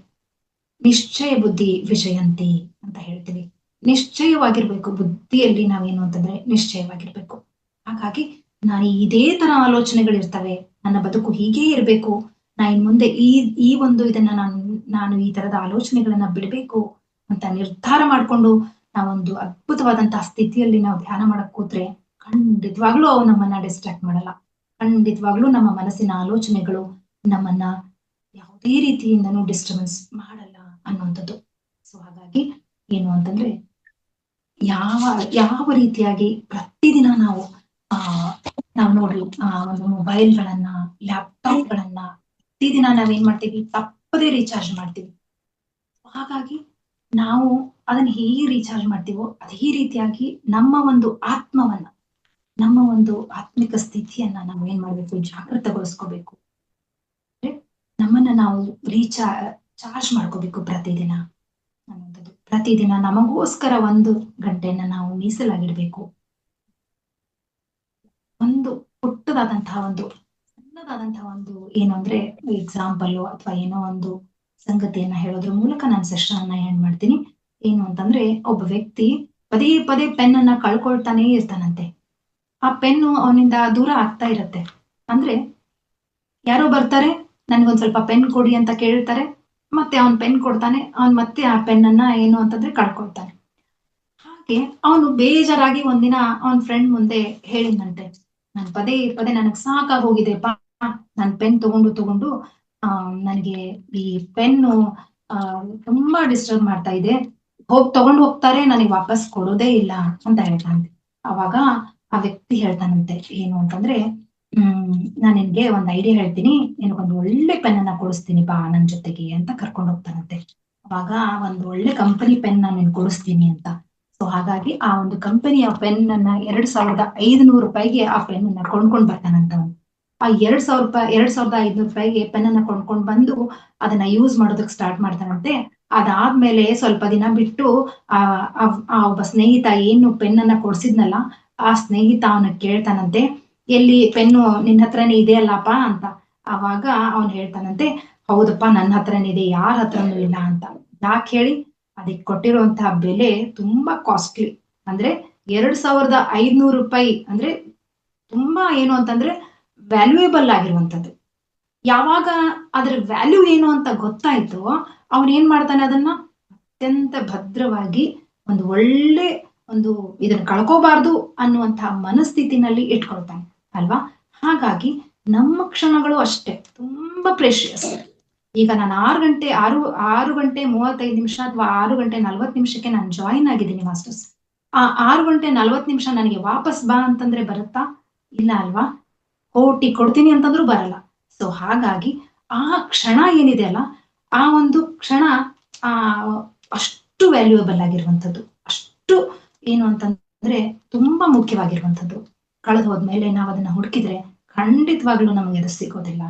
ನಿಶ್ಚಯ ಬುದ್ಧಿ ವಿಷಯಂತಿ ಅಂತ ಹೇಳ್ತೀವಿ. ನಿಶ್ಚಯವಾಗಿರ್ಬೇಕು ಬುದ್ಧಿಯಲ್ಲಿ, ನಾವೇನು ಅಂತಂದ್ರೆ ನಿಶ್ಚಯವಾಗಿರ್ಬೇಕು. ಹಾಗಾಗಿ ನಾನು ಇದೇ ತರ ಆಲೋಚನೆಗಳಿರ್ತವೆ, ನನ್ನ ಬದುಕು ಹೀಗೇ ಇರ್ಬೇಕು, ನಾ ಇನ್ ಮುಂದೆ ಈ ಒಂದು ಇದನ್ನ ನಾನು ಈ ತರದ ಆಲೋಚನೆಗಳನ್ನ ಬಿಡ್ಬೇಕು ಅಂತ ನಿರ್ಧಾರ ಮಾಡ್ಕೊಂಡು ನಾವೊಂದು ಅದ್ಭುತವಾದಂತಹ ಸ್ಥಿತಿಯಲ್ಲಿ ನಾವು ಧ್ಯಾನ ಮಾಡಕ್ ಕೂತ್ರೆ ಖಂಡಿತವಾಗ್ಲೂ ಅವು ನಮ್ಮನ್ನ ಡಿಸ್ಟ್ರಾಕ್ಟ್ ಮಾಡಲ್ಲ. ಖಂಡಿತವಾಗ್ಲೂ ನಮ್ಮ ಮನಸ್ಸಿನ ಆಲೋಚನೆಗಳು ನಮ್ಮನ್ನ ಯಾವುದೇ ರೀತಿಯಿಂದನೂ ಡಿಸ್ಟರ್ಬೆನ್ಸ್ ಮಾಡಲ್ಲ ಅನ್ನುವಂಥದ್ದು. ಸೊ ಹಾಗಾಗಿ ಏನು ಅಂತಂದ್ರೆ ಯಾವ ಯಾವ ರೀತಿಯಾಗಿ ಪ್ರತಿದಿನ ನಾವು ಆ ನಾವು ನೋಡ್ರಿ ಒಂದು ಮೊಬೈಲ್ಗಳನ್ನ ಲ್ಯಾಪ್ಟಾಪ್ಗಳನ್ನ ಪ್ರತಿದಿನ ನಾವೇನ್ ಮಾಡ್ತೀವಿ, ತಪ್ಪದೇ ರೀಚಾರ್ಜ್ ಮಾಡ್ತೀವಿ. ಹಾಗಾಗಿ ನಾವು ಅದನ್ನ ಹೇಗೆ ರೀಚಾರ್ಜ್ ಮಾಡ್ತೀವೋ ಅದೇ ರೀತಿಯಾಗಿ ನಮ್ಮ ಒಂದು ಆತ್ಮವನ್ನ, ನಮ್ಮ ಒಂದು ಆತ್ಮಿಕ ಸ್ಥಿತಿಯನ್ನ ನಾವು ಏನ್ ಮಾಡ್ಬೇಕು, ಜಾಗೃತಗೊಳಿಸ್ಕೋಬೇಕು. ನಮ್ಮನ್ನ ನಾವು ಚಾರ್ಜ್ ಮಾಡ್ಕೋಬೇಕು ಪ್ರತಿದಿನ ಅನ್ನುವಂಥದ್ದು. ಪ್ರತಿದಿನ ನಮಗೋಸ್ಕರ 1 ಗಂಟೆಯನ್ನ ನಾವು ಮೀಸಲಾಗಿಡ್ಬೇಕು. ಒಂದು ಪುಟ್ಟದಾದಂತಹ ಒಂದು ಸಣ್ಣದಾದಂತಹ ಒಂದು ಏನು ಅಂದ್ರೆ ಎಕ್ಸಾಂಪಲ್ ಅಥವಾ ಏನೋ ಒಂದು ಸಂಗತಿಯನ್ನ ಹೇಳೋದ್ರ ಮೂಲಕ ನಾನು ಸೆಷನ್ ಅನ್ನ ಏನ್ ಮಾಡ್ತೀನಿ, ಏನು ಅಂತಂದ್ರೆ ಒಬ್ಬ ವ್ಯಕ್ತಿ ಪದೇ ಪದೇ ಪೆನ್ ಅನ್ನ ಕಳ್ಕೊಳ್ತಾನೆ ಇರ್ತಾನಂತೆ. ಆ ಪೆನ್ನು ಅವನಿಂದ ದೂರ ಆಗ್ತಾ ಇರತ್ತೆ. ಅಂದ್ರೆ ಯಾರೋ ಬರ್ತಾರೆ, ನನ್ಗೊಂದ್ ಸ್ವಲ್ಪ ಪೆನ್ ಕೊಡಿ ಅಂತ ಕೇಳ್ತಾರೆ, ಮತ್ತೆ ಅವನ್ ಪೆನ್ ಕೊಡ್ತಾನೆ, ಅವನ್ ಮತ್ತೆ ಆ ಪೆನ್ ಅನ್ನ ಏನು ಅಂತಂದ್ರೆ ಕಳ್ಕೊಳ್ತಾನೆ. ಹಾಗೆ ಅವನು ಬೇಜಾರಾಗಿ ಒಂದಿನ ಅವನ್ ಫ್ರೆಂಡ್ ಮುಂದೆ ಹೇಳಿದಂತೆ, ನನ್ ಪದೇ ಪದೇ ನನಗ್ ಸಾಕಾಗಿ ಹೋಗಿದೆಪ್ಪ, ನಾನ್ ಪೆನ್ ತಗೊಂಡು ನನಗೆ ಈ ಪೆನ್ನು ತುಂಬಾ ಡಿಸ್ಟರ್ಬ್ ಮಾಡ್ತಾ ಇದೆ, ತಗೊಂಡು ಹೋಗ್ತಾರೆ, ನನಗೆ ವಾಪಸ್ ಕೊಡೋದೇ ಇಲ್ಲ ಅಂತ ಹೇಳ್ತಾನಂತೆ. ಅವಾಗ ಆ ವ್ಯಕ್ತಿ ಹೇಳ್ತಾನಂತೆ ಏನು ಅಂತಂದ್ರೆ, ನಾನ್ ನಿನ್ಗೆ ಒಂದ್ ಐಡಿಯಾ ಹೇಳ್ತೀನಿ, ನಿನಗೊಂದು ಒಳ್ಳೆ ಪೆನ್ ಅನ್ನ ಕೊಡಿಸ್ತೀನಿ ಬಾ ನನ್ ಜೊತೆಗೆ ಅಂತ ಕರ್ಕೊಂಡು ಹೋಗ್ತಾನಂತೆ. ಅವಾಗ ಒಂದ್ ಒಳ್ಳೆ ಕಂಪನಿ ಪೆನ್ ನಾನು ನಿನ್ ಕೊಡಿಸ್ತೀನಿ ಅಂತ. ಸೊ ಹಾಗಾಗಿ ಆ ಒಂದು ಕಂಪನಿಯ ಪೆನ್ ಅನ್ನ 2500 ರೂಪಾಯಿಗೆ ಆ ಪೆನ್ ಅನ್ನ ಕೊಂಡ್ಕೊಂಡ್ ಬರ್ತಾನಂತ ಅವನು. ಆ 2500 ರೂಪಾಯಿಗೆ ಪೆನ್ ಅನ್ನ ಕೊಂಡ್ಕೊಂಡ್ ಬಂದು ಅದನ್ನ ಯೂಸ್ ಮಾಡೋದಕ್ಕೆ ಸ್ಟಾರ್ಟ್ ಮಾಡ್ತಾನಂತೆ. ಅದಾದ್ಮೇಲೆ ಸ್ವಲ್ಪ ದಿನ ಬಿಟ್ಟು ಆ ಒಬ್ಬ ಸ್ನೇಹಿತ ಏನು ಪೆನ್ ಅನ್ನ ಕೊಡ್ಸಿದ್ನಲ್ಲ, ಆ ಸ್ನೇಹಿತ ಅವನ ಕೇಳ್ತಾನಂತೆ, ಎಲ್ಲಿ ಪೆನ್ನು ನಿನ್ನ ಹತ್ರನೇ ಇದೆಯಲ್ಲಪ್ಪ ಅಂತ. ಅವಾಗ ಅವನ್ ಹೇಳ್ತಾನಂತೆ, ಹೌದಪ್ಪ ನನ್ನ ಹತ್ರನೇ ಇದೆ, ಯಾರ ಹತ್ರನೂ ಇಲ್ಲ ಅಂತ. ಯಾಕೆ ಹೇಳಿ, ಅದಕ್ಕೆ ಕೊಟ್ಟಿರುವಂತಹ ಬೆಲೆ ತುಂಬಾ ಕಾಸ್ಟ್ಲಿ. ಅಂದ್ರೆ 2500 ರೂಪಾಯಿ ಅಂದ್ರೆ ತುಂಬಾ ಏನು ಅಂತಂದ್ರೆ ವ್ಯಾಲ್ಯೂಯೇಬಲ್ ಆಗಿರುವಂತದ್ದು. ಯಾವಾಗ ಅದ್ರ ವ್ಯಾಲ್ಯೂ ಏನು ಅಂತ ಗೊತ್ತಾಯ್ತು, ಅವನ್ ಏನ್ ಮಾಡ್ತಾನೆ, ಅದನ್ನ ಅತ್ಯಂತ ಭದ್ರವಾಗಿ ಒಂದು ಒಳ್ಳೆ ಒಂದು ಇದನ್ನ ಕಳ್ಕೋಬಾರ್ದು ಅನ್ನುವಂತಹ ಮನಸ್ಥಿತಿನಲ್ಲಿ ಇಟ್ಕೊಳ್ತಾನೆ ಅಲ್ವಾ. ಹಾಗಾಗಿ ನಮ್ಮ ಕ್ಷಣಗಳು ಅಷ್ಟೇ ತುಂಬಾ ಪ್ರೆಷಿಯಸ್. ಈಗ ನಾನು 6 ಗಂಟೆ 35 ನಿಮಿಷ ಅಥವಾ 6 ಗಂಟೆ 40 ನಿಮಿಷಕ್ಕೆ ನಾನು ಜಾಯಿನ್ ಆಗಿದ್ದೀನಿ ಮಾಸ್ಟರ್ಸ್. ಆ 6 ಗಂಟೆ 40 ನಿಮಿಷ ನನಗೆ ವಾಪಸ್ ಬಾ ಅಂತಂದ್ರೆ ಬರುತ್ತಾ? ಇಲ್ಲ ಅಲ್ವಾ. ಕೋಟಿ ಕೊಡ್ತೀನಿ ಅಂತಂದ್ರೂ ಬರಲ್ಲ. ಸೊ ಹಾಗಾಗಿ ಆ ಕ್ಷಣ ಏನಿದೆ ಅಲ್ಲ, ಆ ಒಂದು ಕ್ಷಣ ಆ ಅಷ್ಟು ವ್ಯಾಲ್ಯೂಯಬಲ್ ಆಗಿರುವಂಥದ್ದು, ಅಷ್ಟು ಏನು ಅಂತಂದ್ರೆ ತುಂಬಾ ಮುಖ್ಯವಾಗಿರುವಂಥದ್ದು. ಕಳೆದು ಹೋದ್ಮೇಲೆ ನಾವು ಅದನ್ನ ಹುಡುಕಿದ್ರೆ ಖಂಡಿತವಾಗ್ಲೂ ನಮಗೆ ಅದು ಸಿಗೋದಿಲ್ಲ.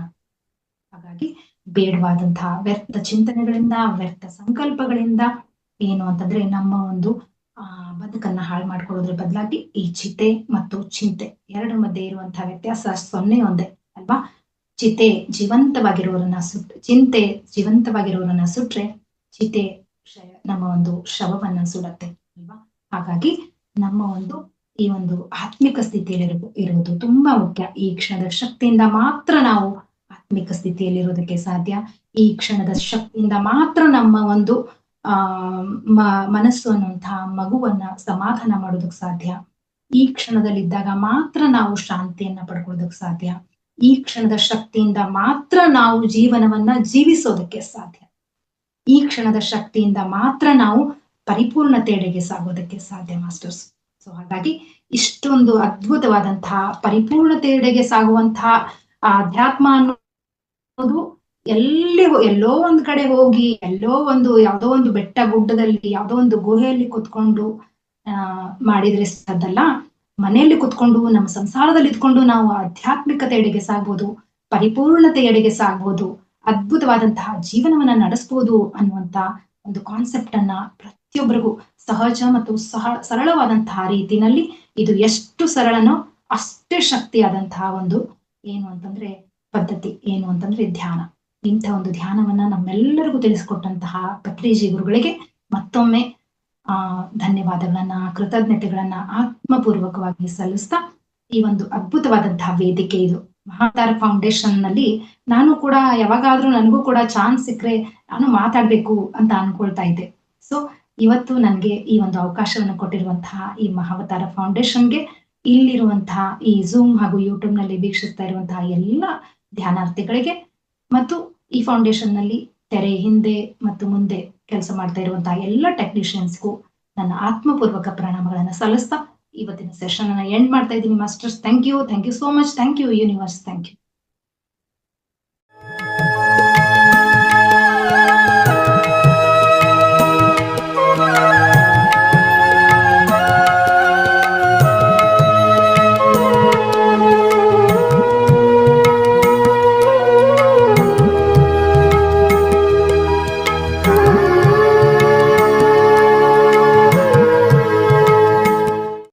ಹಾಗಾಗಿ ಬೇಡವಾದಂತಹ ವ್ಯರ್ಥ ಚಿಂತನೆಗಳಿಂದ, ವ್ಯರ್ಥ ಸಂಕಲ್ಪಗಳಿಂದ ಏನು ಅಂತಂದ್ರೆ ನಮ್ಮ ಒಂದು ಬದುಕನ್ನ ಹಾಳು ಮಾಡ್ಕೊಳ್ಳೋದ್ರ ಬದಲಾಗಿ ಈ ಚಿತೆ ಮತ್ತು ಚಿಂತೆ ಎರಡರ ಮಧ್ಯೆ ಇರುವಂತಹ ವ್ಯತ್ಯಾಸ 0 ಒಂದೇ ಅಲ್ವಾ. ಚಿತೆ ಜೀವಂತವಾಗಿರೋರನ್ನ ಚಿಂತೆ ಜೀವಂತವಾಗಿರೋರನ್ನ ಸುಟ್ರೆ ಚಿತೆ ನಮ್ಮ ಒಂದು ಶವವನ್ನ ಸುಡತ್ತೆ ಅಲ್ವಾ. ಹಾಗಾಗಿ ನಮ್ಮ ಒಂದು ಈ ಒಂದು ಆತ್ಮಿಕ ಸ್ಥಿತಿಯಲ್ಲಿ ಇರುವುದು ತುಂಬಾ ಮುಖ್ಯ. ಈ ಕ್ಷಣದ ಶಕ್ತಿಯಿಂದ ಮಾತ್ರ ನಾವು ಆತ್ಮಿಕ ಸ್ಥಿತಿಯಲ್ಲಿರೋದಕ್ಕೆ ಸಾಧ್ಯ. ಈ ಕ್ಷಣದ ಶಕ್ತಿಯಿಂದ ಮಾತ್ರ ನಮ್ಮ ಒಂದು ಮನಸ್ಸು ಅನ್ನುವಂತಹ ಮಗುವನ್ನ ಸಮಾಧಾನ ಮಾಡೋದಕ್ಕೆ ಸಾಧ್ಯ. ಈ ಕ್ಷಣದಲ್ಲಿದ್ದಾಗ ಮಾತ್ರ ನಾವು ಶಾಂತಿಯನ್ನ ಪಡ್ಕೊಳ್ಳೋದಕ್ಕೆ ಸಾಧ್ಯ. ಈ ಕ್ಷಣದ ಶಕ್ತಿಯಿಂದ ಮಾತ್ರ ನಾವು ಜೀವನವನ್ನ ಜೀವಿಸೋದಕ್ಕೆ ಸಾಧ್ಯ. ಈ ಕ್ಷಣದ ಶಕ್ತಿಯಿಂದ ಮಾತ್ರ ನಾವು ಪರಿಪೂರ್ಣತೆಯೆಡೆಗೆ ಸಾಗೋದಕ್ಕೆ ಸಾಧ್ಯ ಮಾಸ್ಟರ್ಸ್. ಸೊ ಹಾಗಾಗಿ ಇಷ್ಟೊಂದು ಅದ್ಭುತವಾದಂತಹ ಪರಿಪೂರ್ಣತೆಯೆಡೆಗೆ ಸಾಗುವಂತಹ ಅಧ್ಯಾತ್ಮ ಅನ್ನೋದು ಎಲ್ಲೋ ಒಂದ್ ಕಡೆ ಹೋಗಿ, ಯಾವುದೋ ಒಂದು ಬೆಟ್ಟ ಗುಡ್ಡದಲ್ಲಿ, ಯಾವುದೋ ಒಂದು ಗುಹೆಯಲ್ಲಿ ಕುತ್ಕೊಂಡು ಮಾಡಿದ್ರೆ ಸಾಧ್ಯಲ್ಲ. ಮನೆಯಲ್ಲಿ ಕುತ್ಕೊಂಡು ನಮ್ಮ ಸಂಸಾರದಲ್ಲಿ ಇದ್ಕೊಂಡು ನಾವು ಆಧ್ಯಾತ್ಮಿಕತೆಯೆಡೆಗೆ ಸಾಗ್ಬೋದು, ಪರಿಪೂರ್ಣತೆಯೆಡೆಗೆ ಸಾಗ್ಬೋದು, ಅದ್ಭುತವಾದಂತಹ ಜೀವನವನ್ನ ನಡೆಸ್ಬೋದು ಅನ್ನುವಂತ ಒಂದು ಕಾನ್ಸೆಪ್ಟ್ ಅನ್ನ ಪ್ರತಿಯೊಬ್ಬರಿಗೂ ಸಹಜ ಮತ್ತು ಸರಳವಾದಂತಹ ರೀತಿನಲ್ಲಿ, ಇದು ಎಷ್ಟು ಸರಳನೋ ಅಷ್ಟೇ ಶಕ್ತಿಯಾದಂತಹ ಒಂದು ಏನು ಅಂತಂದ್ರೆ ಪದ್ಧತಿ, ಏನು ಅಂತಂದ್ರೆ ಧ್ಯಾನ. ಇಂಥ ಒಂದು ಧ್ಯಾನವನ್ನ ನಮ್ಮೆಲ್ಲರಿಗೂ ತಿಳಿಸಿಕೊಟ್ಟಂತಹ ಪತ್ರಿಜಿ ಗುರುಗಳಿಗೆ ಮತ್ತೊಮ್ಮೆ ಧನ್ಯವಾದಗಳನ್ನ, ಕೃತಜ್ಞತೆಗಳನ್ನ ಆತ್ಮಪೂರ್ವಕವಾಗಿ ಸಲ್ಲಿಸ್ತಾ, ಈ ಒಂದು ಅದ್ಭುತವಾದಂತಹ ವೇದಿಕೆ ಇದು ಮಹಾವತಾರ ಫೌಂಡೇಶನ್ ನಲ್ಲಿ ನಾನು ಕೂಡ ಯಾವಾಗಾದ್ರೂ ನನಗೂ ಕೂಡ ಚಾನ್ಸ್ ಸಿಕ್ಕರೆ ನಾನು ಮಾತಾಡ್ಬೇಕು ಅಂತ ಅನ್ಕೊಳ್ತಾ ಇದ್ದೆ. ಸೊ ಇವತ್ತು ನನಗೆ ಈ ಒಂದು ಅವಕಾಶವನ್ನು ಕೊಟ್ಟಿರುವಂತಹ ಈ ಮಹಾವತಾರ ಫೌಂಡೇಶನ್ಗೆ, ಇಲ್ಲಿರುವಂತಹ ಈ ಝೂಮ್ ಹಾಗೂ ಯೂಟ್ಯೂಬ್ ನಲ್ಲಿ ವೀಕ್ಷಿಸ್ತಾ ಇರುವಂತಹ ಎಲ್ಲ ಧ್ಯಾನಾರ್ಥಿಗಳಿಗೆ ಮತ್ತು ಈ ಫೌಂಡೇಶನ್ ನಲ್ಲಿ ತೆರೆ ಹಿಂದೆ ಮತ್ತು ಮುಂದೆ ಕೆಲಸ ಮಾಡ್ತಾ ಇರುವಂತಹ ಎಲ್ಲ ಟೆಕ್ನಿಷಿಯನ್ಸ್ಗೂ ನನ್ನ ಆತ್ಮಪೂರ್ವಕ ಪ್ರಣಾಮಗಳನ್ನ ಸಲ್ಲಿಸ್ತಾ ಇವತ್ತಿನ ಸೆಷನ್ ಅನ್ನ ಎಂಡ್ ಮಾಡ್ತಾ ಇದ್ದೀನಿ masters. Thank you so much. Thank you universe. Thank you.